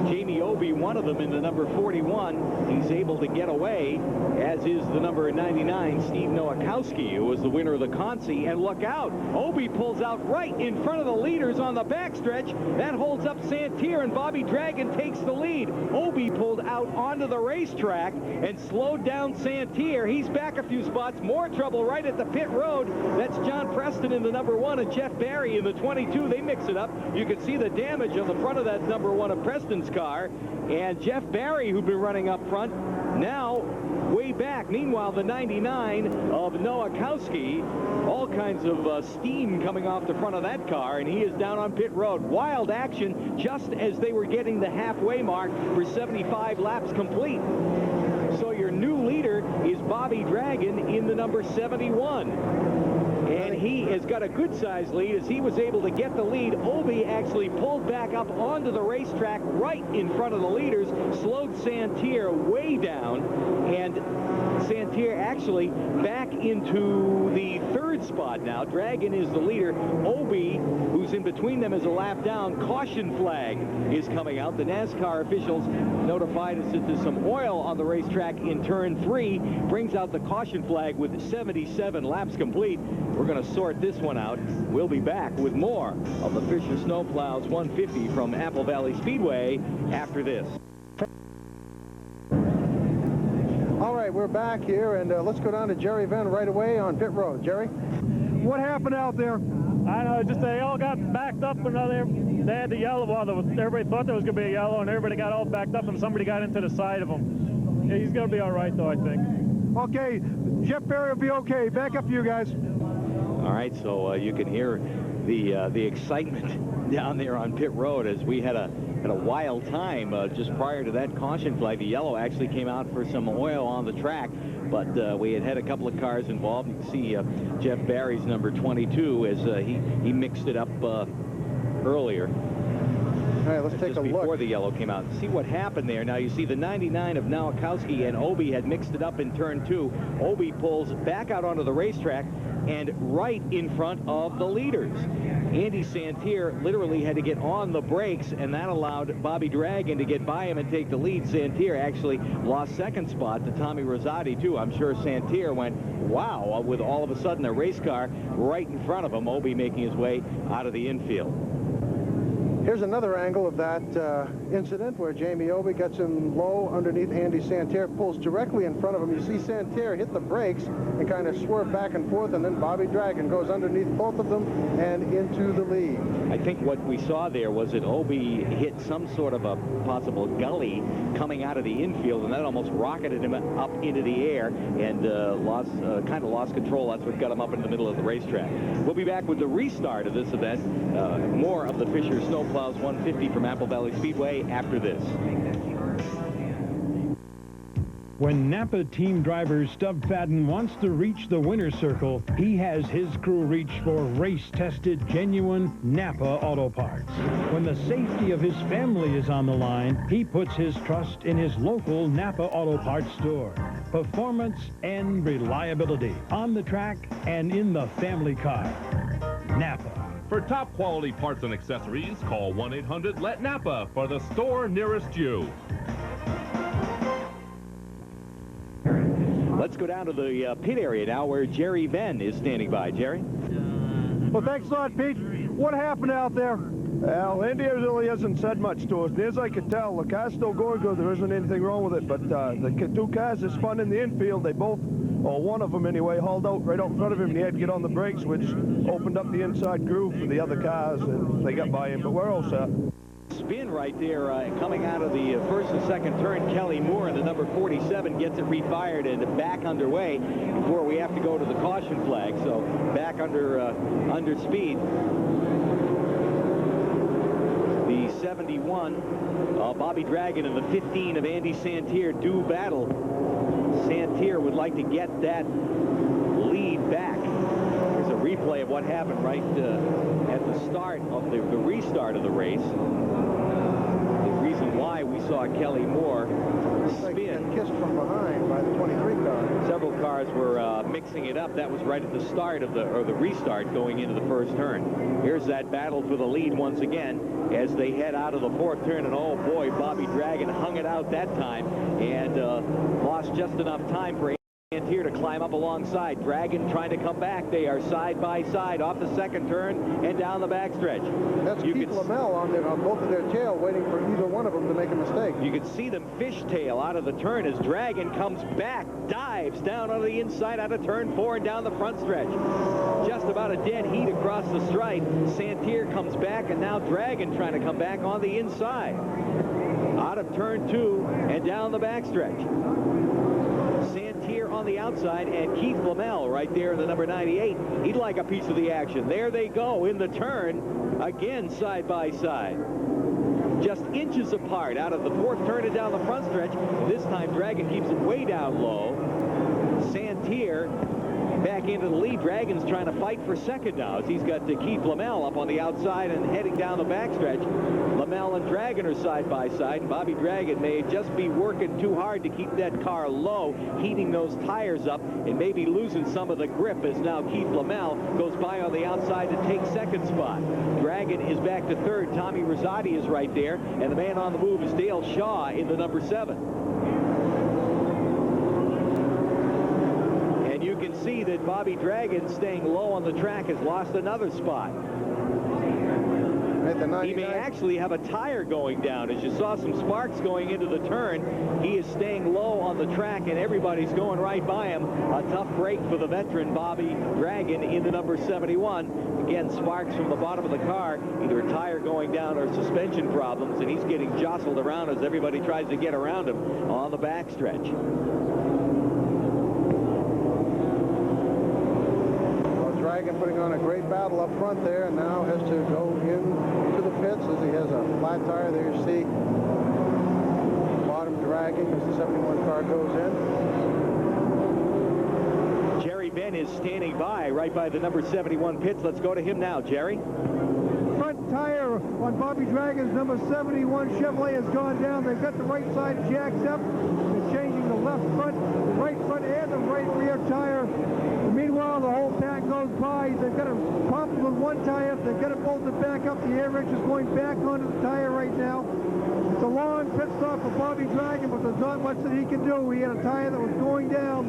Jamie Obey, one of them in the number 41. He's able to get away, as is the number 99, Steve Nowakowski, who was the winner of the Consi. And look out, Obey pulls out right in front of the leaders on the backstretch. That holds up Santerre, and Bobby Dragon takes the lead. Obey pulled out onto the racetrack and slowed down Santerre. He's back a few spots. More trouble right at the pit road. That's John Preston in the number 1 and Jeff Barry in the 22. They mix it up. You can see the damage on the front of that number 1 of Preston's car. And Jeff Barry, who'd been running up front, now way back. Meanwhile, the 99 of Nowakowski, all kinds of steam coming off the front of that car, and he is down on pit road. Wild action just as they were getting the halfway mark for 75 laps complete. So your new leader is Bobby Dragon in the number 71. And he has got a good-sized lead as he was able to get the lead. Obey actually pulled back up onto the racetrack right in front of the leaders, slowed Santerre way down, and Santerre actually back into the 3rd spot now. Dragon is the leader. Obey, who's in between them, is a lap down. Caution flag is coming out. The NASCAR officials notified us that there's some oil on the racetrack in turn 3. Brings out the caution flag with 77 laps complete. We're going to sort this one out. We'll be back with more of the Fisher Snowplows 150 from Apple Valley Speedway after this. All right, we're back here, and let's go down to Jerry Venn right away on pit road. Jerry? What happened out there? I know, just they all got backed up, and they had the yellow. Well, everybody thought there was going to be a yellow, and everybody got all backed up, and somebody got into the side of him. Yeah, he's going to be all right, though, I think. Okay, Jeff Barry will be okay. Back up to you guys. All right, so you can hear the excitement down there on pit road as we had a wild time just prior to that caution flag. The yellow actually came out for some oil on the track, but we had a couple of cars involved. You can see Jeff Barry's number 22 as he mixed it up earlier. All right, let's take a look. Before the yellow came out. See what happened there. Now you see the 99 of Nowakowski and Obey had mixed it up in turn 2. Obey pulls back out onto the racetrack. and right in front of the leaders. Andy Santerre literally had to get on the brakes, and that allowed Bobby Dragon to get by him and take the lead. Santerre actually lost second spot to Tommy Rosati, too. I'm sure Santerre went, wow, with all of a sudden a race car right in front of him. Obi making his way out of the infield. Here's another angle of that incident where Jamie Obi gets him low underneath Andy Santerre, pulls directly in front of him. You see Santerre hit the brakes and kind of swerve back and forth, and then Bobby Dragon goes underneath both of them and into the lead. I think what we saw there was that Obi hit some sort of a possible gully coming out of the infield, and that almost rocketed him up into the air and kind of lost control. That's what got him up in the middle of the racetrack. We'll be back with the restart of this event. More of the Fisher Snowplows 150 from Apple Valley Speedway after this. When Napa team driver Stub Fadden wants to reach the winner's circle, he has his crew reach for race-tested, genuine Napa auto parts. When the safety of his family is on the line, he puts his trust in his local Napa auto parts store. Performance and reliability on the track and in the family car. Napa. For top quality parts and accessories, call 1-800-LET-NAPA for the store nearest you. Let's go down to the pit area now where Jerry Venn is standing by. Jerry? Well, thanks a lot, Pete. What happened out there? Well, Andy really hasn't said much to us. As I could tell, the car's still going good. There isn't anything wrong with it. But the two cars that spun in the infield, they both, or one of them anyway, hauled out right out in front of him, and he had to get on the brakes, which opened up the inside groove for the other cars, and they got by him. But we're all set. Spin right there coming out of the first and second turn. Kelly Moore in the number 47 gets it refired and back underway before we have to go to the caution flag. So back under speed. The 71 Bobby Dragon and the 15 of Andy Santerre do battle. Santerre would like to get that lead back. Here's a replay of what happened right at the start of the restart of the race. The reason why we saw Kelly Moore spin. Kissed from behind by the 23 car. Several cars were mixing it up. That was right at the start of the restart going into the first turn. Here's that battle for the lead once again as they head out of the fourth turn. And oh boy, Bobby Dragon hung it out that time and lost just enough time for Santerre to climb up alongside. Dragon trying to come back. They are side by side off the second turn and down the backstretch. That's Keith Lamell on both of their tail, waiting for either one of them to make a mistake. You can see them fishtail out of the turn as Dragon comes back, dives down on the inside out of turn 4 and down the front stretch. Just about a dead heat across the stripe. Santerre comes back, and now Dragon trying to come back on the inside. Out of turn 2 and down the backstretch. Santerre on the outside, and Keith Lamell right there in the number 98. He'd like a piece of the action. There they go in the turn, again side by side. Just inches apart out of the fourth turn and down the front stretch. This time Dragon keeps it way down low. Santerre back into the lead. Dragon's trying to fight for second now as he's got Keith Lamell up on the outside and heading down the backstretch. Lamell and Dragon are side by side. Bobby Dragon may just be working too hard to keep that car low, heating those tires up and maybe losing some of the grip as now Keith Lamell goes by on the outside to take second spot. Dragon is back to third. Tommy Rosati is right there, and the man on the move is Dale Shaw in the number 7. You can see that Bobby Dragon, staying low on the track, has lost another spot. He may actually have a tire going down. As you saw some sparks going into the turn, he is staying low on the track, and everybody's going right by him. A tough break for the veteran Bobby Dragon in the number 71. Again, sparks from the bottom of the car, either a tire going down or suspension problems, and he's getting jostled around as everybody tries to get around him on the backstretch. Dragon putting on a great battle up front there, and now has to go into the pits as he has a flat tire. There you see bottom dragging as the 71 car goes in. Jerry Venn is standing by right by the number 71 pits. Let's go to him now, Jerry. Front tire on Bobby Dragon's number 71 Chevrolet has gone down. They've got the right side jacked up. They're changing the left front, the right front, and the right rear tire. Meanwhile, the whole pack goes by. They've got a problem with one tire. They've got to bolt it back up. The air wrench is going back onto the tire right now. It's a long pit stop for Bobby Dragon, but there's not much that he can do. He had a tire that was going down.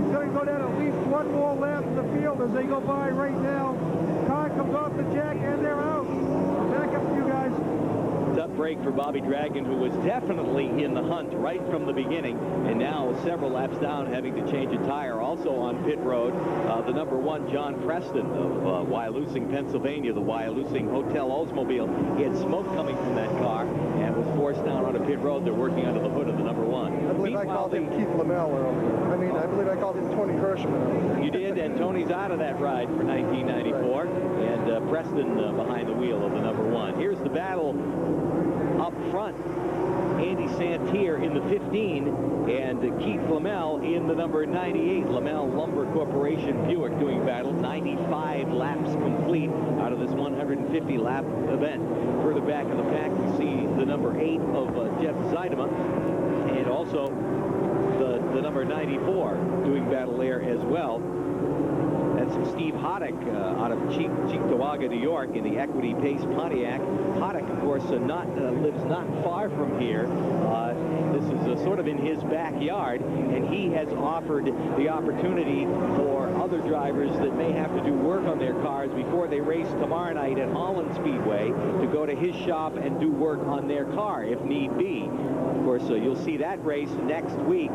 He's going to go down at least one more lap in the field as they go by right now. Car comes off the jack, and they're out. Back up to you guys. Tough break for Bobby Dragon, who was definitely in the hunt right from the beginning, and now several laps down, having to change a tire. Also on pit road, the number 1, John Preston of Wyalusing, Pennsylvania, the Wyalusing Hotel Oldsmobile. He had smoke coming from that car and was forced down onto pit road. They're working under the hood of the number 1. I believe I called him Keith Lamell earlier. I believe I called him Tony Hirschman earlier. You did, and Tony's out of that ride for 1994, and Preston behind the wheel of the number 1. Here's the battle up front. Andy Santier in the 15 and Keith Lamell in the number 98. Lamell Lumber Corporation Buick doing battle. 95 laps complete out of this 150 lap event. Further back in the pack we see the number 8 of Jeff Zeidema, and also the number 94 doing battle there as well. That's Steve Hoddick out of Cheektowaga, New York, in the Equity Pace Pontiac. Hoddick, of course, lives not far from here. This is sort of in his backyard, and he has offered the opportunity for other drivers that may have to do work on their cars before they race tomorrow night at Holland Speedway to go to his shop and do work on their car if need be. Of course, you'll see that race next week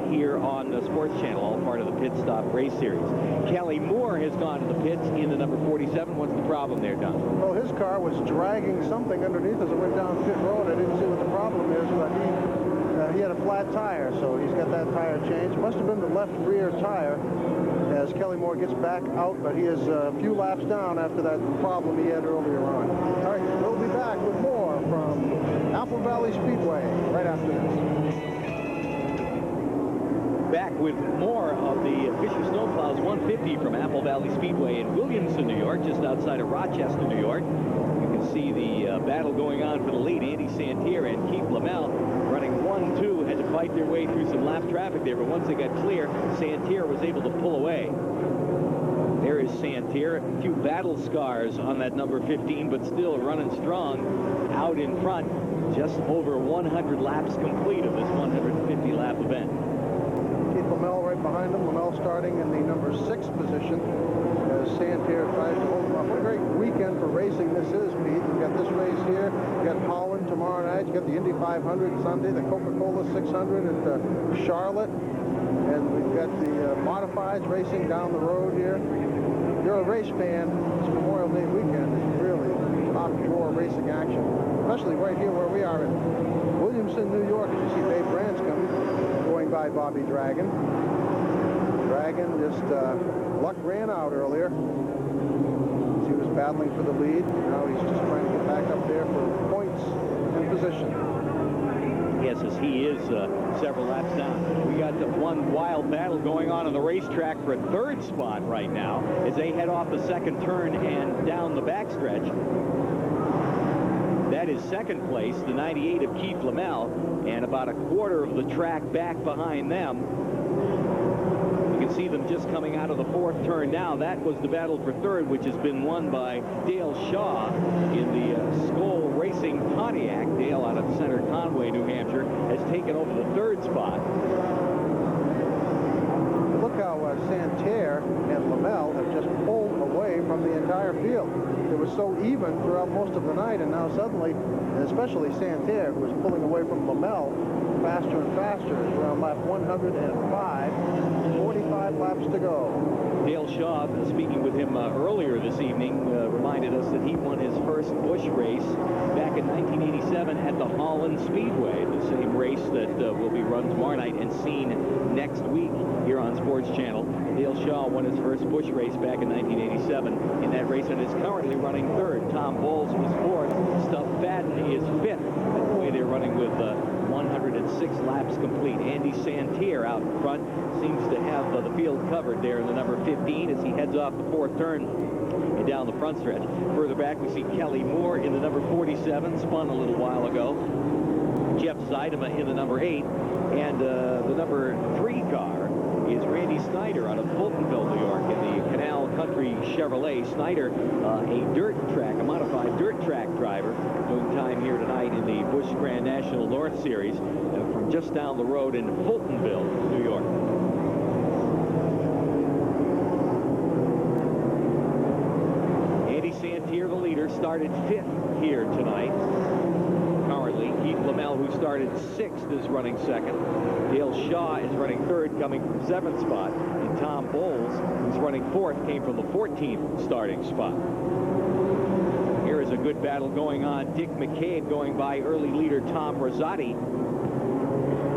here on the Sports Channel, all part of the Pit Stop Race Series. Kelly Moore has gone to the pits in the number 47. What's the problem there, Don? Well, his car was dragging something underneath as it went down pit road. I didn't see what the problem is, but he had a flat tire, so he's got that tire changed. Must have been the left rear tire as Kelly Moore gets back out, but he is a few laps down after that problem he had earlier on. All right, we'll be back with more from Apple Valley Speedway right after this. Back with more of the Fisher Snowplows 150 from Apple Valley Speedway in Williamson, New York, just outside of Rochester, New York. You can see the battle going on for the lead. Andy Santier and Keith Lamell running 1-2, had to fight their way through some lap traffic there, but once they got clear, Santier was able to pull away. There is Santier, a few battle scars on that number 15, but still running strong out in front. Just over 100 laps complete of this 150 lap event. Keith Lamell right behind him. Lamell starting in the number 6 position as Santier tries to hold him up. What a great weekend for racing this is, Pete. You've got this race here. You've got Holland tomorrow night. You've got the Indy 500 Sunday, the Coca-Cola 600 at Charlotte. And we've got the modifieds racing down the road here. If you're a race fan, this Memorial Day weekend is really top-drawer racing action, especially right here where we are in Williamson, New York. As you see Dave Branscombe going by Bobby Dragon. Dragon just, luck ran out earlier. He was battling for the lead. Now he's just trying to get back up there for points and position. Yes, as he is several laps down. We got one wild battle going on the racetrack for a third spot right now as they head off the second turn and down the backstretch. That is second place, the 98 of Keith Lamell, and about a quarter of the track back behind them. You can see them just coming out of the fourth turn now. That was the battle for third, which has been won by Dale Shaw in the Skoll Racing Pontiac. Dale out of Center Conway, New Hampshire, has taken over the third spot. Look how Santier and Lamell have just pulled away from the entire field. It was so even throughout most of the night, and now suddenly, and especially Santier, who was pulling away from Lamell faster and faster, is around lap 105, 45 laps to go. Dale Shaw, speaking with him earlier this evening, reminded us that he won his first Busch race back in 1987 at the Holland Speedway, the same race that will be run tomorrow night and seen next week here on Sports Channel. Dale Shaw won his first Busch race back in 1987 in that race and is currently running third. Tom Bowles was fourth. Stuff Fadden is fifth. That's the way they're running with 106 laps complete. Andy Santier out in front seems to have the field covered there in the number 15 as he heads off the fourth turn and down the front stretch. Further back, we see Kelly Moore in the number 47, spun a little while ago. Jeff Zeidema in the number 8. And the number 3 car is Randy Snyder out of Fultonville, New York, in the Canal Country Chevrolet. Snyder, a modified dirt track driver, doing time here tonight in the Busch Grand National North Series from just down the road in Fultonville, New York. Andy Santier, the leader, started 5th here tonight. Currently, Keith Lamell, who started 6th, is running 2nd. Dale Shaw is running 3rd, coming from 7th spot. And Tom Bowles, who's running 4th, came from the 14th starting spot. Here is a good battle going on. Dick McCabe going by early leader Tom Rosati.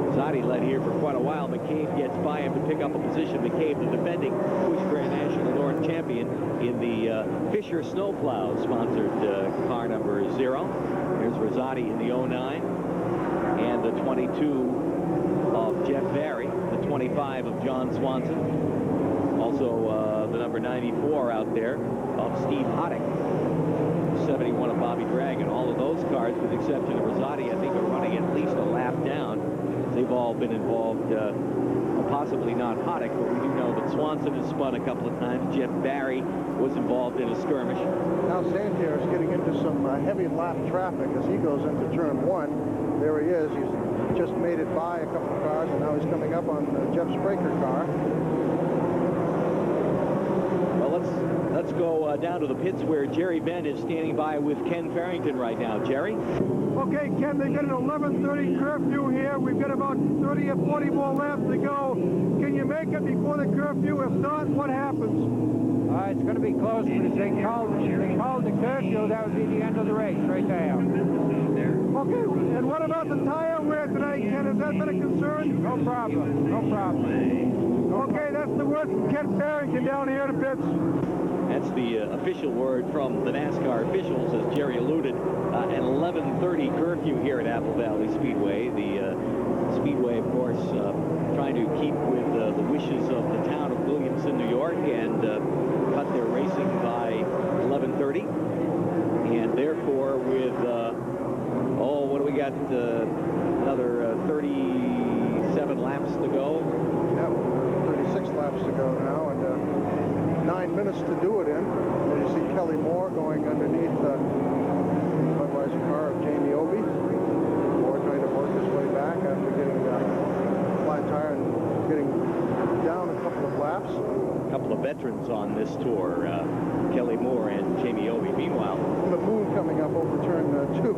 Rosati led here for quite a while. McCabe gets by him to pick up a position. McCabe, the defending Busch Grand National North champion in the Fisher Snowplow sponsored car number 0. Here's Rosati in the 09 and the 22 of Jeff Barry, the 25 of John Swanson. Also the number 94 out there of Steve Hoddick. 71 of Bobby Dragon. All of those cars, with the exception of Rosati, I think are running at least a lap down. They've all been involved, possibly not Hoddick, but we do know that Swanson has spun a couple of times. Jeff Barry was involved in a skirmish. Now Santier is getting into some heavy lap traffic as he goes into turn 1. There he is. He's just made it by a couple of cars, and now he's coming up on Jeff Spraker car. Well, let's go down to the pits where Jerry Venn is standing by with Ken Farrington right now. Jerry? Okay, Ken, they've got an 11:30 curfew here. We've got about 30 or 40 more laps to go. Can you make it before the curfew? If not, what happens? It's going to be close, but if they called the curfew, that would be the end of the race right there. Okay, and what about the tire wear tonight, Ken? Has that been a concern? No problem. No problem. Okay, that's the word from Ken Farrington down here in the pits. That's the official word from the NASCAR officials, as Jerry alluded. An 11:30 curfew here at Apple Valley Speedway. The Speedway, of course, trying to keep with the wishes of the town of Williamson, New York, and cut their racing by 11:30. And therefore, with, what do we got? Another 37 laps to go. Yep, 36 laps to go now, and 9 minutes to do it in. And you see Kelly Moore going underneath the Budweiser car of Jamie Obey. Moore trying to work his way back after getting a flat tire and getting down a couple of laps. A couple of veterans on this tour, Kelly Moore and Jamie Obey. Meanwhile, the moon coming up over turn 2.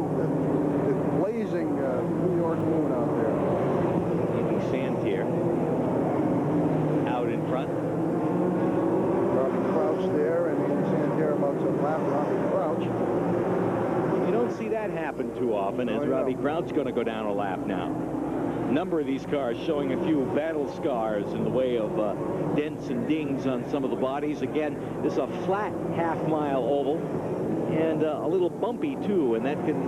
The blazing New York moon out there. Andy Santier out in front. Robbie Crouch there, and Andy Santier about to lap Robbie Crouch. You don't see that happen too often, as Robbie Crouch going to go down a lap now. A number of these cars showing a few battle scars in the way of dents and dings on some of the bodies. Again, this is a flat half-mile oval, and a little bumpy too, and that can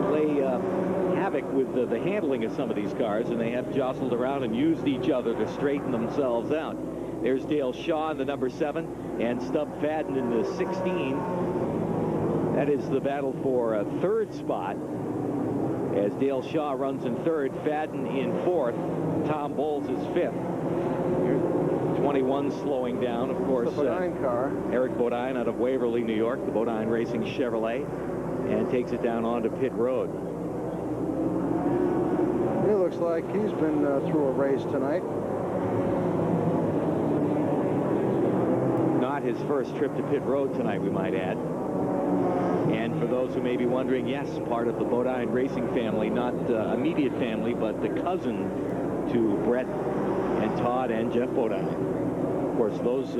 play havoc with the handling of some of these cars, and they have jostled around and used each other to straighten themselves out. There's Dale Shaw in the number 7 and Stub Fadden in the 16. That is the battle for a 3rd spot, as Dale Shaw runs in 3rd, Fadden in 4th, Tom Bowles is 5th. Here's 21 slowing down, of course. The Bodine car. Eric Bodine out of Waverly, New York, the Bodine Racing Chevrolet, and takes it down onto pit road. It looks like he's been through a race tonight. Not his first trip to pit road tonight, we might add. And for those who may be wondering, yes, part of the Bodine Racing family, not immediate family, but the cousin to Brett and Todd and Jeff Bodine. Of course, those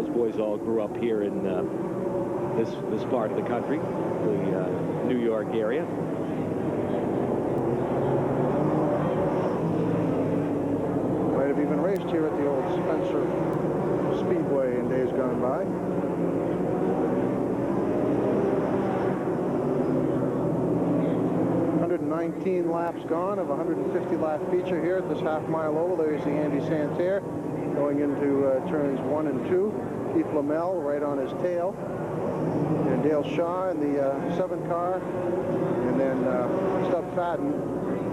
boys all grew up here in this part of the country, the New York area. Might have even raced here at the old Spencer Speedway in days gone by. 119 laps gone of a 150-lap feature here at this half-mile oval. There's the Andy Santerre going into turns 1 and 2. Keith Lamell right on his tail. And Dale Shaw in the 7 car, and then Stub Fadden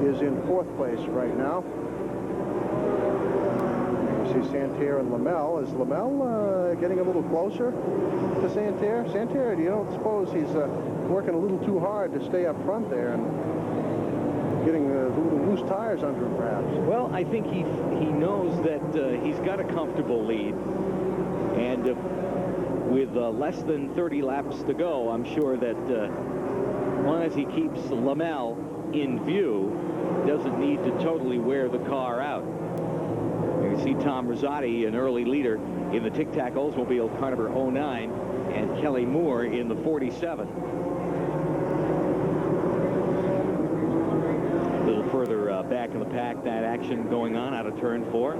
is in 4th place right now. You see Santerre and Lamel. Is Lamel getting a little closer to Santerre? Santerre, you don't suppose he's working a little too hard to stay up front there and getting little loose tires under him, perhaps? Well, I think he knows that he's got a comfortable lead, and with less than 30 laps to go, I'm sure that as long as he keeps Lamel in view, doesn't need to totally wear the car out. You can see Tom Rosati, an early leader in the Tic Tac Oldsmobile Carnival 09, and Kelly Moore in the 47. A little further back in the pack, that action going on out of turn 4.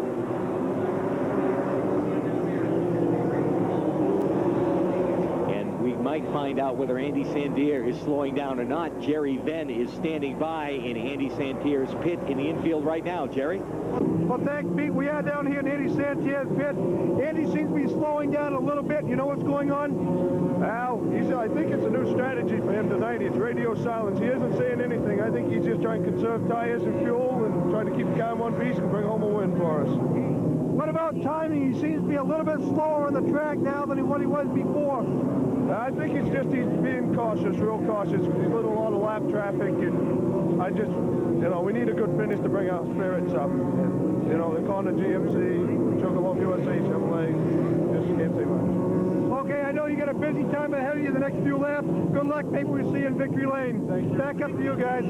Might find out whether Andy Santerre is slowing down or not. Jerry Venn is standing by in Andy Santerre's pit in the infield right now. Jerry? Well, thanks, Pete. We are down here in Andy Santerre's pit. Andy seems to be slowing down a little bit. You know what's going on? Al, I think it's a new strategy for him tonight. It's radio silence. He isn't saying anything. I think he's just trying to conserve tires and fuel and trying to keep the car in one piece and bring home a win for us. What about timing? He seems to be a little bit slower on the track now than what he was before. I think it's just he's being cautious, real cautious. He's lit a lot of lap traffic, and I just, we need a good finish to bring our spirits up. And, the Honda GMC, Chocolof USA, Chevrolet, just can't say much. Okay, I know you got a busy time ahead of you the next few laps. Good luck. Maybe we'll see you in victory lane. Thanks. Back up to you guys.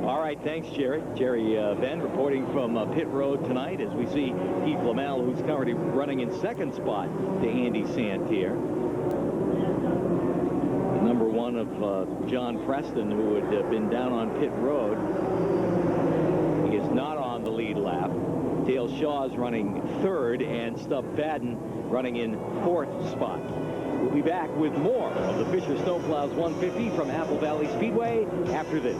All right, thanks, Jerry. Jerry Venn reporting from pit road tonight as we see Keith Lamel, who's currently running in 2nd spot to Andy Santerre. Number 1 of John Preston, who had been down on pit road. He is not on the lead lap. Dale Shaw is running 3rd, and Stub Fadden running in 4th spot. We'll be back with more of the Fisher Snowplows 150 from Apple Valley Speedway after this.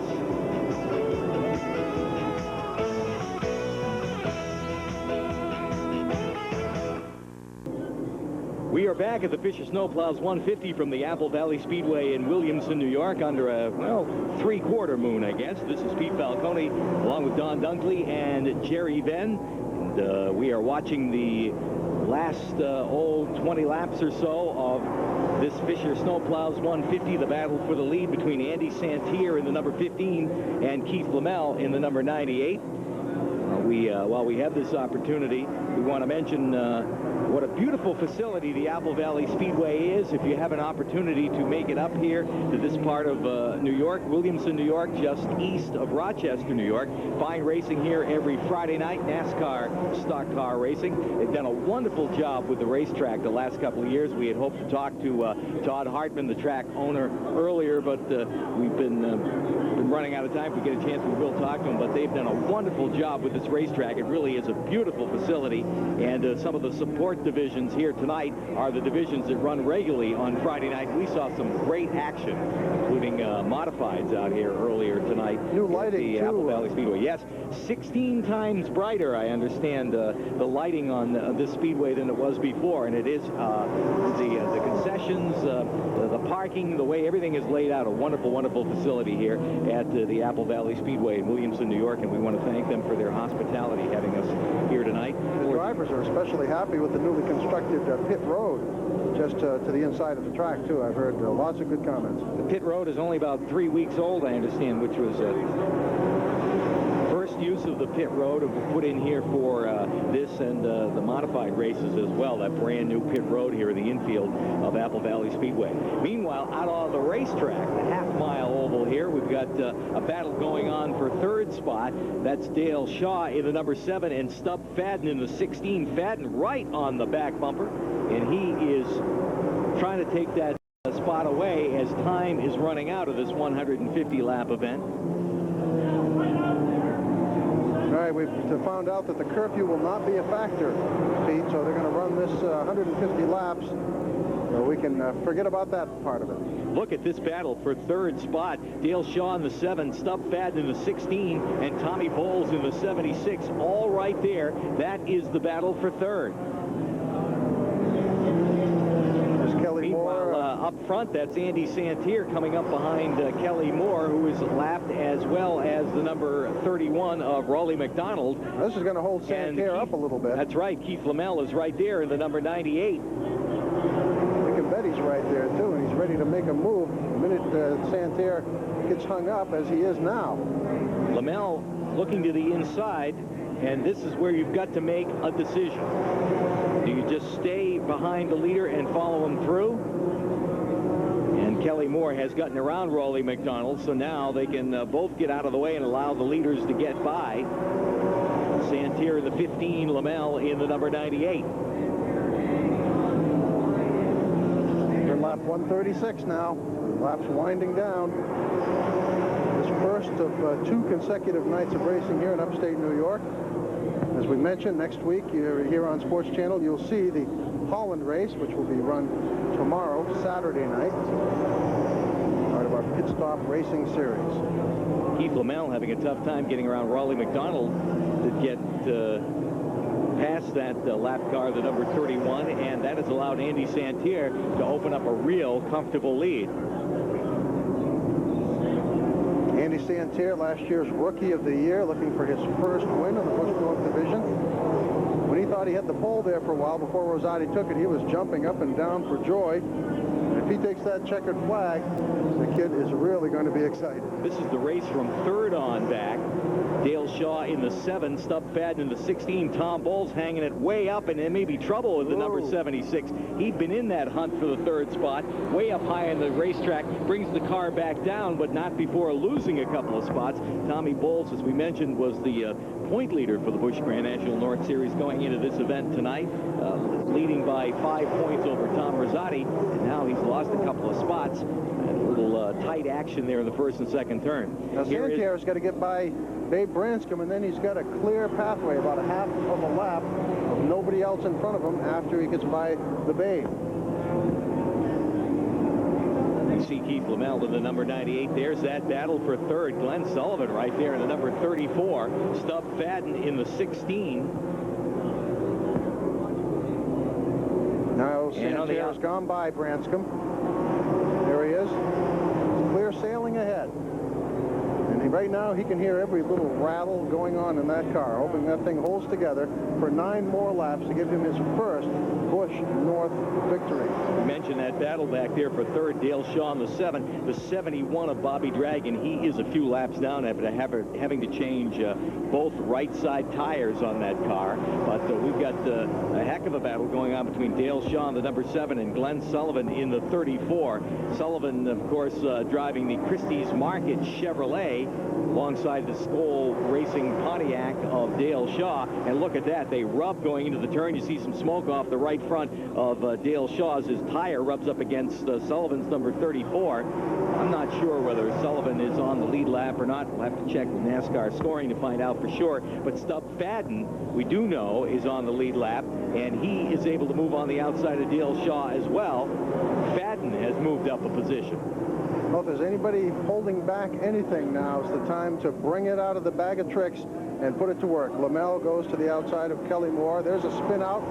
We are back at the Fisher Snowplows 150 from the Apple Valley Speedway in Williamson, New York, under a, 3/4 moon, I guess. This is Pete Falcone, along with Don Dunkley and Jerry Venn. And we are watching the last 20 laps or so of this Fisher Snowplows 150, the battle for the lead between Andy Santerre in the number 15 and Keith Lamel in the number 98. While we have this opportunity, we want to mention what a beautiful facility the Apple Valley Speedway is. If you have an opportunity to make it up here to this part of New York, Williamson, New York, just east of Rochester, New York. Fine racing here every Friday night, NASCAR stock car racing. They've done a wonderful job with the racetrack the last couple of years. We had hoped to talk to Todd Hartman, the track owner, earlier, but we've been running out of time. If we get a chance, we will talk to them, but they've done a wonderful job with this racetrack. It really is a beautiful facility, and some of the support divisions here tonight are the divisions that run regularly on Friday night. We saw some great action, including modifieds out here earlier tonight. New lighting, at the Apple Valley Speedway. Yes, 16 times brighter, I understand, the lighting on this speedway than it was before, and it is the concessions, the parking, the way everything is laid out. A wonderful, wonderful facility here at the Apple Valley Speedway in Williamson, New York, and we want to thank them for their hospitality having us here tonight. The drivers are especially happy with the newly constructed pit road just to the inside of the track, too. I've heard lots of good comments. The pit road is only about 3 weeks old, I understand, which was first use of the pit road put in here for this and the modified races as well. That brand new pit road here in the infield of Apple Valley Speedway. Meanwhile, out on the racetrack, the half-mile oval here, we've got a battle going on for 3rd spot. That's Dale Shaw in the number 7 and Stub Fadden in the 16. Fadden right on the back bumper, and he is trying to take that spot away as time is running out of this 150-lap event. All right, we've found out that the curfew will not be a factor, Pete, so they're going to run this 150 laps. So we can forget about that part of it. Look at this battle for 3rd spot. Dale Shaw in the 7, Stub Fadden in the 16, and Tommy Bowles in the 76. All right there. That is the battle for 3rd. There's Kelly Moore. up front, that's Andy Santier coming up behind Kelly Moore, who is lapped, as well as the number 31 of Raleigh McDonald. This is going to hold Santier up a little bit. That's right. Keith Lamel is right there in the number 98. I can bet he's right there, too, and he's ready to make a move the minute Santier gets hung up, as he is now. Lamel looking to the inside, and this is where you've got to make a decision. Do you just stay behind the leader and follow him through? And Kelly Moore has gotten around Raleigh McDonald, so now they can both get out of the way and allow the leaders to get by. Santier in the 15, Lamel in the number 98. They're lap 136 now. Laps winding down. This first of 2 consecutive nights of racing here in upstate New York. As we mentioned, next week here on Sports Channel, you'll see the Holland race, which will be run tomorrow, Saturday night, part of our Pit Stop Racing Series. Keith Lamel having a tough time getting around Raleigh McDonald to get past that lap car, the number 31, and that has allowed Andy Santier to open up a real comfortable lead. Andy Santier, last year's Rookie of the Year, looking for his first win in the Busch North Division. When he thought he had the pole there for a while before Rosati took it, he was jumping up and down for joy. If he takes that checkered flag, the kid is really going to be excited. This is the race from third on back. Dale Shaw in the 7, Stub Fadden in the 16, Tom Bowles hanging it way up, and there may be trouble with the number 76. He'd been in that hunt for the third spot, way up high in the racetrack, brings the car back down, but not before losing a couple of spots. Tommy Bowles, as we mentioned, was the point leader for the Busch Grand National North Series going into this event tonight, leading by 5 points over Tom Rosati, and now he's lost a couple of spots. A little tight action there in the first and second turn. Now Santier's got to get by Babe Branscombe, and then he's got a clear pathway, about a half of a lap of nobody else in front of him after he gets by the Babe. You see Keith Lamel in the number 98. There's that battle for third. Glenn Sullivan right there in the number 34. Stub Fadden in the 16. Now Santier's gone by Branscombe. There he is. Clear sailing ahead. And right now he can hear every little rattle going on in that car, hoping that thing holds together for 9 more laps to give him his first Busch North victory. We mentioned that battle back there for third. Dale Shaw in the 7. The 71 of Bobby Dragon. He is a few laps down after having to change both right side tires on that car. But we've got a heck of a battle going on between Dale Shaw in the number 7 and Glenn Sullivan in the 34. Sullivan, of course, driving the Christie's Market Chevrolet alongside the Skoll Racing Pontiac of Dale Shaw. And look at that. They rub going into the turn. You see some smoke off the right front of Dale Shaw's. His tire rubs up against Sullivan's number 34. I'm not sure whether Sullivan is on the lead lap or not. We'll have to check with NASCAR scoring to find out for sure. But Stub Fadden, we do know, is on the lead lap, and he is able to move on the outside of Dale Shaw as well. Fadden has moved up a position. Well, if there's anybody holding back anything, now is the time to bring it out of the bag of tricks and put it to work. Lamel goes to the outside of Kelly Moore. There's a spin out,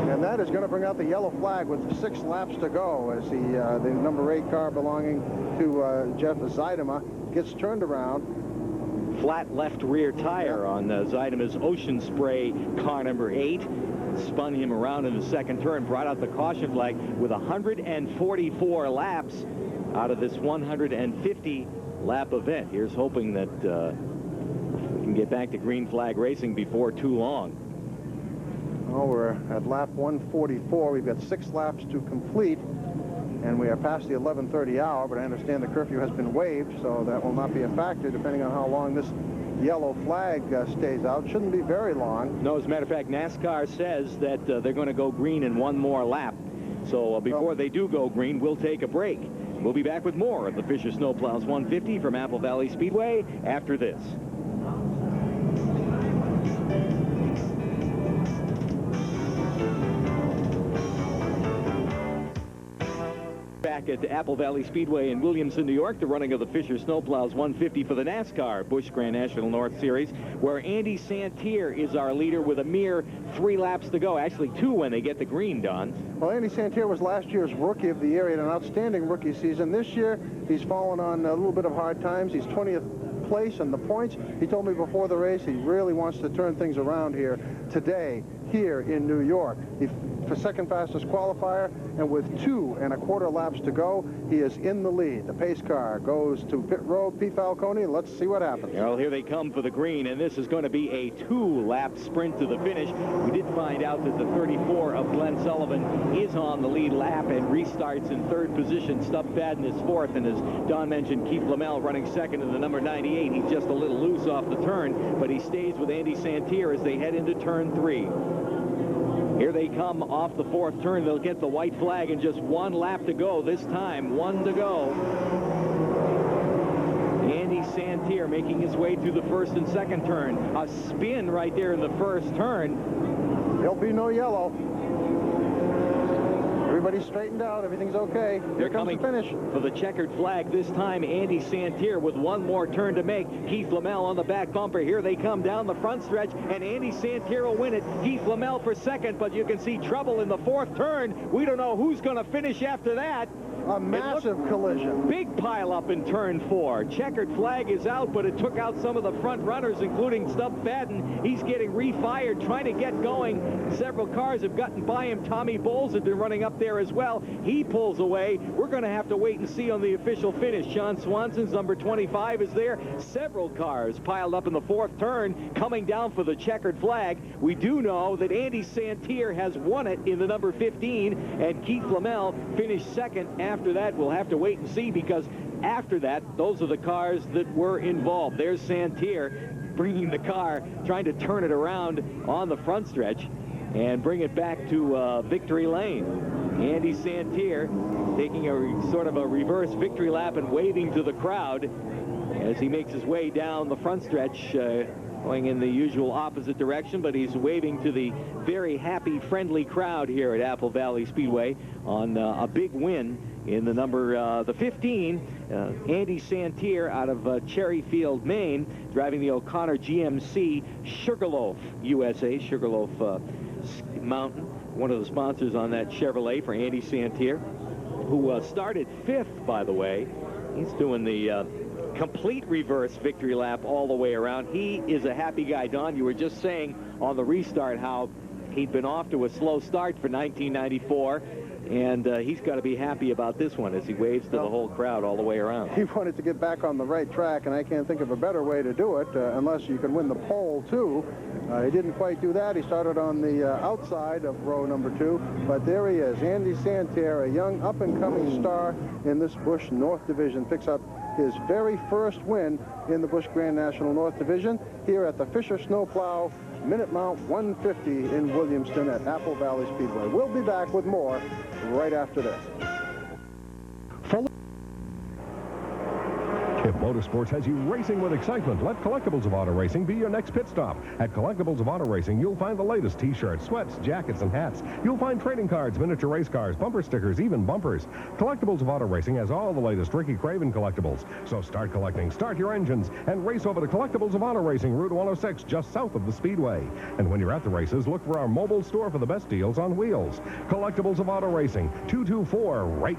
and that is going to bring out the yellow flag with 6 laps to go as the number 8 car belonging to Jeff Zeidema gets turned around. Flat left rear tire on Zeidema's Ocean Spray car number 8. Spun him around in the second turn, brought out the caution flag with 144 laps out of this 150 lap event. Here's hoping that we can get back to green flag racing before too long. Well, we're at lap 144. We've got 6 laps to complete, and we are past the 11:30 hour, but I understand the curfew has been waived, so that will not be a factor depending on how long this yellow flag stays out. Shouldn't be very long. No, as a matter of fact, NASCAR says that they're going to go green in 1 more lap. So before they do go green, we'll take a break. We'll be back with more of the Fisher Snowplows 150 from Apple Valley Speedway after this. Back back at Apple Valley Speedway in Williamson, New York, the running of the Fisher Snowplows 150 for the NASCAR Busch Grand National North Series, where Andy Santier is our leader with a mere 3 laps to go. Actually, 2 when they get the green done. Well, Andy Santier was last year's Rookie of the Year. He had an outstanding rookie season. This year, he's fallen on a little bit of hard times. He's 20th place in the points. He told me before the race he really wants to turn things around here today, here in New York. For second fastest qualifier, and with 2 1/4 laps to go, he is in the lead. The pace car goes to pit road. Pete Falcone, let's see what happens. Well, here they come for the green, and this is going to be a 2-lap sprint to the finish. We did find out that the 34 of Glenn Sullivan is on the lead lap and restarts in 3rd position. Stubb Fadden is 4th, and as Don mentioned, Keith Lamell running 2nd in the number 98. He's just a little loose off the turn, but he stays with Andy Santier as they head into turn 3. Here they come off the 4th turn. They'll get the white flag and just 1 lap to go. This time, 1 to go. Andy Santier making his way through the 1st and 2nd turn. A spin right there in the 1st turn. There'll be no yellow. Everybody's straightened out. Everything's okay. Here comes the finish. For the checkered flag this time, Andy Santier with 1 more turn to make. Keith Lamell on the back bumper. Here they come down the front stretch, and Andy Santier will win it. Keith Lamell for 2nd, but you can see trouble in the 4th turn. We don't know who's going to finish after that. A massive collision. Big pile up in turn 4. Checkered flag is out, but it took out some of the front runners, including Stubb Fadden. He's getting refired, trying to get going. Several cars have gotten by him. Tommy Bowles has been running up there as well. He pulls away. We're going to have to wait and see on the official finish. John Swanson's number 25 is there. Several cars piled up in the 4th turn, coming down for the checkered flag. We do know that Andy Santier has won it in the number 15, and Keith Lamell finished 2nd. After that, we'll have to wait and see, because after that, those are the cars that were involved. There's Santier bringing the car, trying to turn it around on the front stretch and bring it back to victory lane. Andy Santier taking a sort of a reverse victory lap and waving to the crowd as he makes his way down the front stretch, going in the usual opposite direction, but he's waving to the very happy, friendly crowd here at Apple Valley Speedway on a big win in the number the 15. Andy Santier out of Cherryfield, Maine, driving the O'Connor GMC Sugarloaf USA. Sugarloaf Mountain, one of the sponsors on that Chevrolet for Andy Santier, who started 5th, by the way. He's doing the complete reverse victory lap all the way around. He is a happy guy. Don, you were just saying on the restart how he'd been off to a slow start for 1994, and he's got to be happy about this one as he waves to the whole crowd all the way around. He wanted to get back on the right track, and I can't think of a better way to do it unless you can win the pole, too. He didn't quite do that. He started on the outside of row number 2, but there he is. Andy Santier, a young up-and-coming star in this Busch North Division, picks up his very first win in the Busch Grand National North Division here at the Fisher Snowplow Minute Mount 150 in Williamston at Apple Valley Speedway. We'll be back with more right after this. If motorsports has you racing with excitement, let Collectibles of Auto Racing be your next pit stop. At Collectibles of Auto Racing, you'll find the latest T-shirts, sweats, jackets, and hats. You'll find trading cards, miniature race cars, bumper stickers, even bumpers. Collectibles of Auto Racing has all the latest Ricky Craven collectibles. So start collecting, start your engines, and race over to Collectibles of Auto Racing, Route 106, just south of the Speedway. And when you're at the races, look for our mobile store for the best deals on wheels. Collectibles of Auto Racing, 224 Race.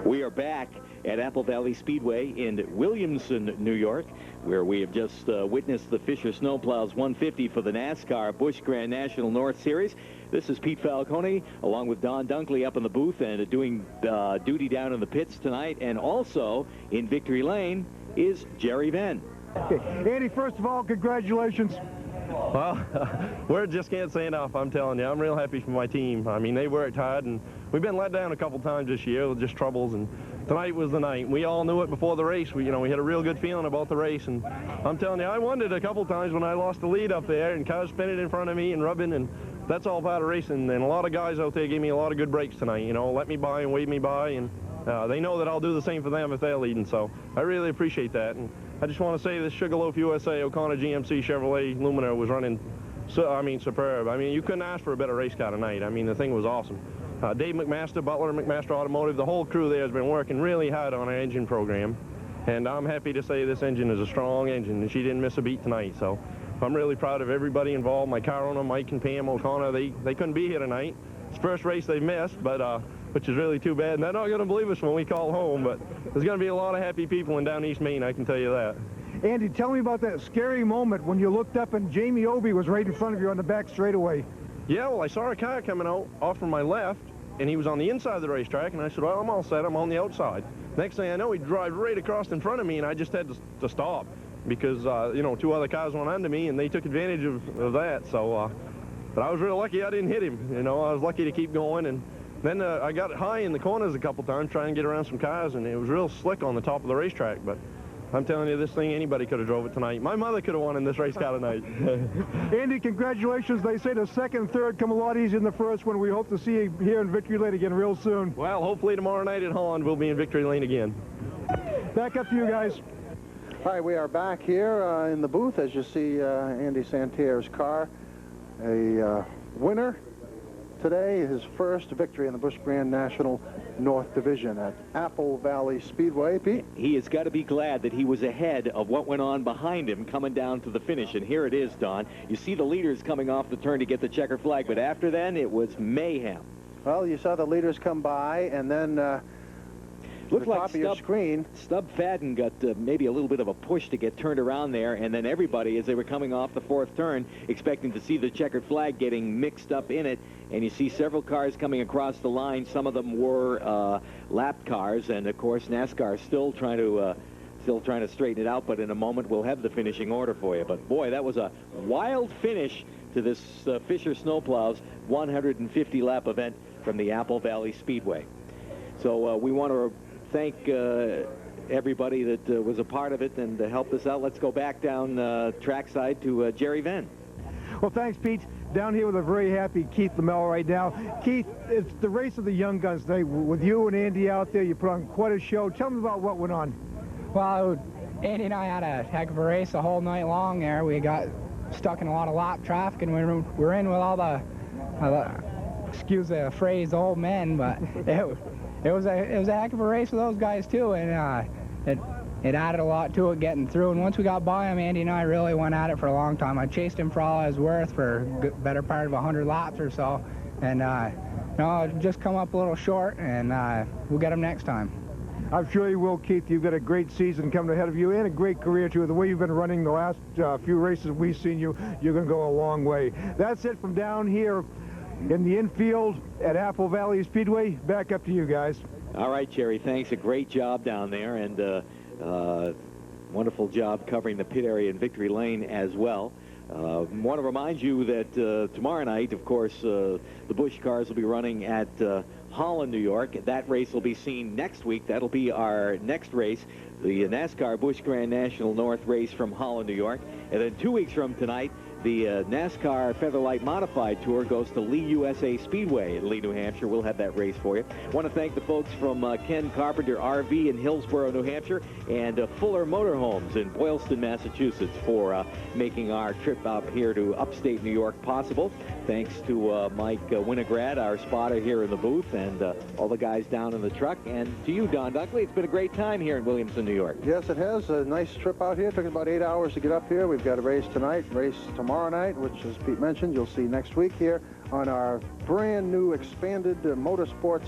We are back at Apple Valley Speedway in Williamson, New York, where we have just witnessed the Fisher Snowplows 150 for the NASCAR Busch Grand National North Series. This is Pete Falcone, along with Don Dunkley up in the booth and doing duty down in the pits tonight. And also in Victory Lane is Jerry Venn. Okay. Andy, first of all, congratulations. Well, we just can't say enough, I'm telling you. I'm real happy for my team. I mean, they worked hard, and we've been let down a couple times this year with just troubles, and tonight was the night. We all knew it before the race. We had a real good feeling about the race, and I'm telling you, I wondered a couple times when I lost the lead up there, and cars spinning in front of me and rubbing, and that's all part of racing. And a lot of guys out there gave me a lot of good breaks tonight, let me by and wave me by, and they know that I'll do the same for them if they're leading, so I really appreciate that. And I just want to say this Sugarloaf USA O'Connor GMC Chevrolet Lumina was running, superb. I mean, you couldn't ask for a better race car tonight. I mean, the thing was awesome. Dave McMaster, Butler McMaster Automotive, the whole crew there has been working really hard on our engine program. And I'm happy to say this engine is a strong engine, and she didn't miss a beat tonight. So I'm really proud of everybody involved. My car owner, Mike and Pam O'Connor, they couldn't be here tonight. It's the first race they've missed, but which is really too bad. And they're not going to believe us when we call home, but there's going to be a lot of happy people in down East Maine, I can tell you that. Andy, tell me about that scary moment when you looked up and Jamie Obie was right in front of you on the back straightaway. Yeah, well, I saw a car coming out off from my left, and he was on the inside of the racetrack, and I said, well, I'm all set. I'm on the outside. Next thing I know, he'd drive right across in front of me, and I just had to stop because, you know, 2 other cars went under me, and they took advantage of that. So, but I was real lucky I didn't hit him. You know, I was lucky to keep going, and then I got high in the corners a couple times trying to get around some cars, and it was real slick on the top of the racetrack. But I'm telling you, this thing, anybody could have drove it tonight. My mother could have won in this race car tonight. Andy, congratulations. They say the second and third come a lot easier than the first one. We hope to see you here in Victory Lane again real soon. Well, hopefully tomorrow night at Holland we'll be in Victory Lane again. Back up to you guys. All right, we are back here in the booth as you see Andy Santier's car. A winner today, his first victory in the Busch Grand National North Division at Apple Valley Speedway. Pete? He has got to be glad that he was ahead of what went on behind him coming down to the finish. And here it is, Don. You see the leaders coming off the turn to get the checker flag, but after then, it was mayhem. Well, you saw the leaders come by, and then Looked the like top of your screen. Stub Fadden got maybe a little bit of a push to get turned around there, and then everybody, as they were coming off the fourth turn, expecting to see the checkered flag getting mixed up in it. And you see several cars coming across the line. Some of them were lap cars, and of course NASCAR still trying to straighten it out. But in a moment we'll have the finishing order for you. But boy, that was a wild finish to this Fisher Snowplows 150 lap event from the Apple Valley Speedway. So we want to thank everybody that was a part of it and helped us out. Let's go back down trackside to Jerry Venn. Well, thanks, Pete. Down here with a very happy Keith Lamell right now. Keith, it's the race of the young guns today. With you and Andy out there, you put on quite a show. Tell me about what went on. Well, Andy and I had a heck of a race the whole night long there. We got stuck in a lot of lap traffic, and we were in with all the excuse the phrase, old men, but it was a heck of a race with those guys too, and it added a lot to it getting through. And once we got by him, Andy and I really went at it for a long time. I chased him for all I was worth for a better part of 100 laps or so, and just come up a little short, and we'll get him next time. I'm sure you will, Keith. You've got a great season coming ahead of you and a great career, too. The way you've been running the last few races we've seen you, you're going to go a long way. That's it from down here in the infield at Apple Valley Speedway. Back up to you guys. All right, Jerry, thanks. A great job down there, and wonderful job covering the pit area in Victory Lane as well. Want to remind you that tomorrow night, of course, the Busch cars will be running at Holland, New York. That race will be seen next week. That'll be our next race, the NASCAR Busch Grand National North race from Holland, New York. And then 2 weeks from tonight, the NASCAR Featherlight Modified Tour goes to Lee USA Speedway in Lee, New Hampshire. We'll have that race for you. Want to thank the folks from Ken Carpenter RV in Hillsborough, New Hampshire, and Fuller Motorhomes in Boylston, Massachusetts for making our trip out here to upstate New York possible. Thanks to Mike Winograd, our spotter here in the booth, and all the guys down in the truck. And to you, Don Duckley, it's been a great time here in Williamson, New York. Yes, it has. A nice trip out here. It took about 8 hours to get up here. We've got a race tonight, race tomorrow night, which, as Pete mentioned, you'll see next week here on our brand new expanded motorsports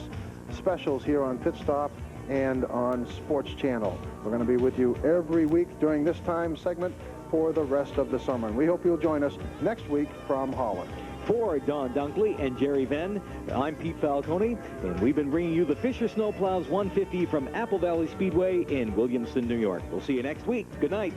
specials here on Pit Stop and on Sports Channel. We're going to be with you every week during this time segment for the rest of the summer. And we hope you'll join us next week from Holland. For Don Dunkley and Jerry Venn, I'm Pete Falcone, and we've been bringing you the Fisher Snowplows 150 from Apple Valley Speedway in Williamson, New York. We'll see you next week. Good night.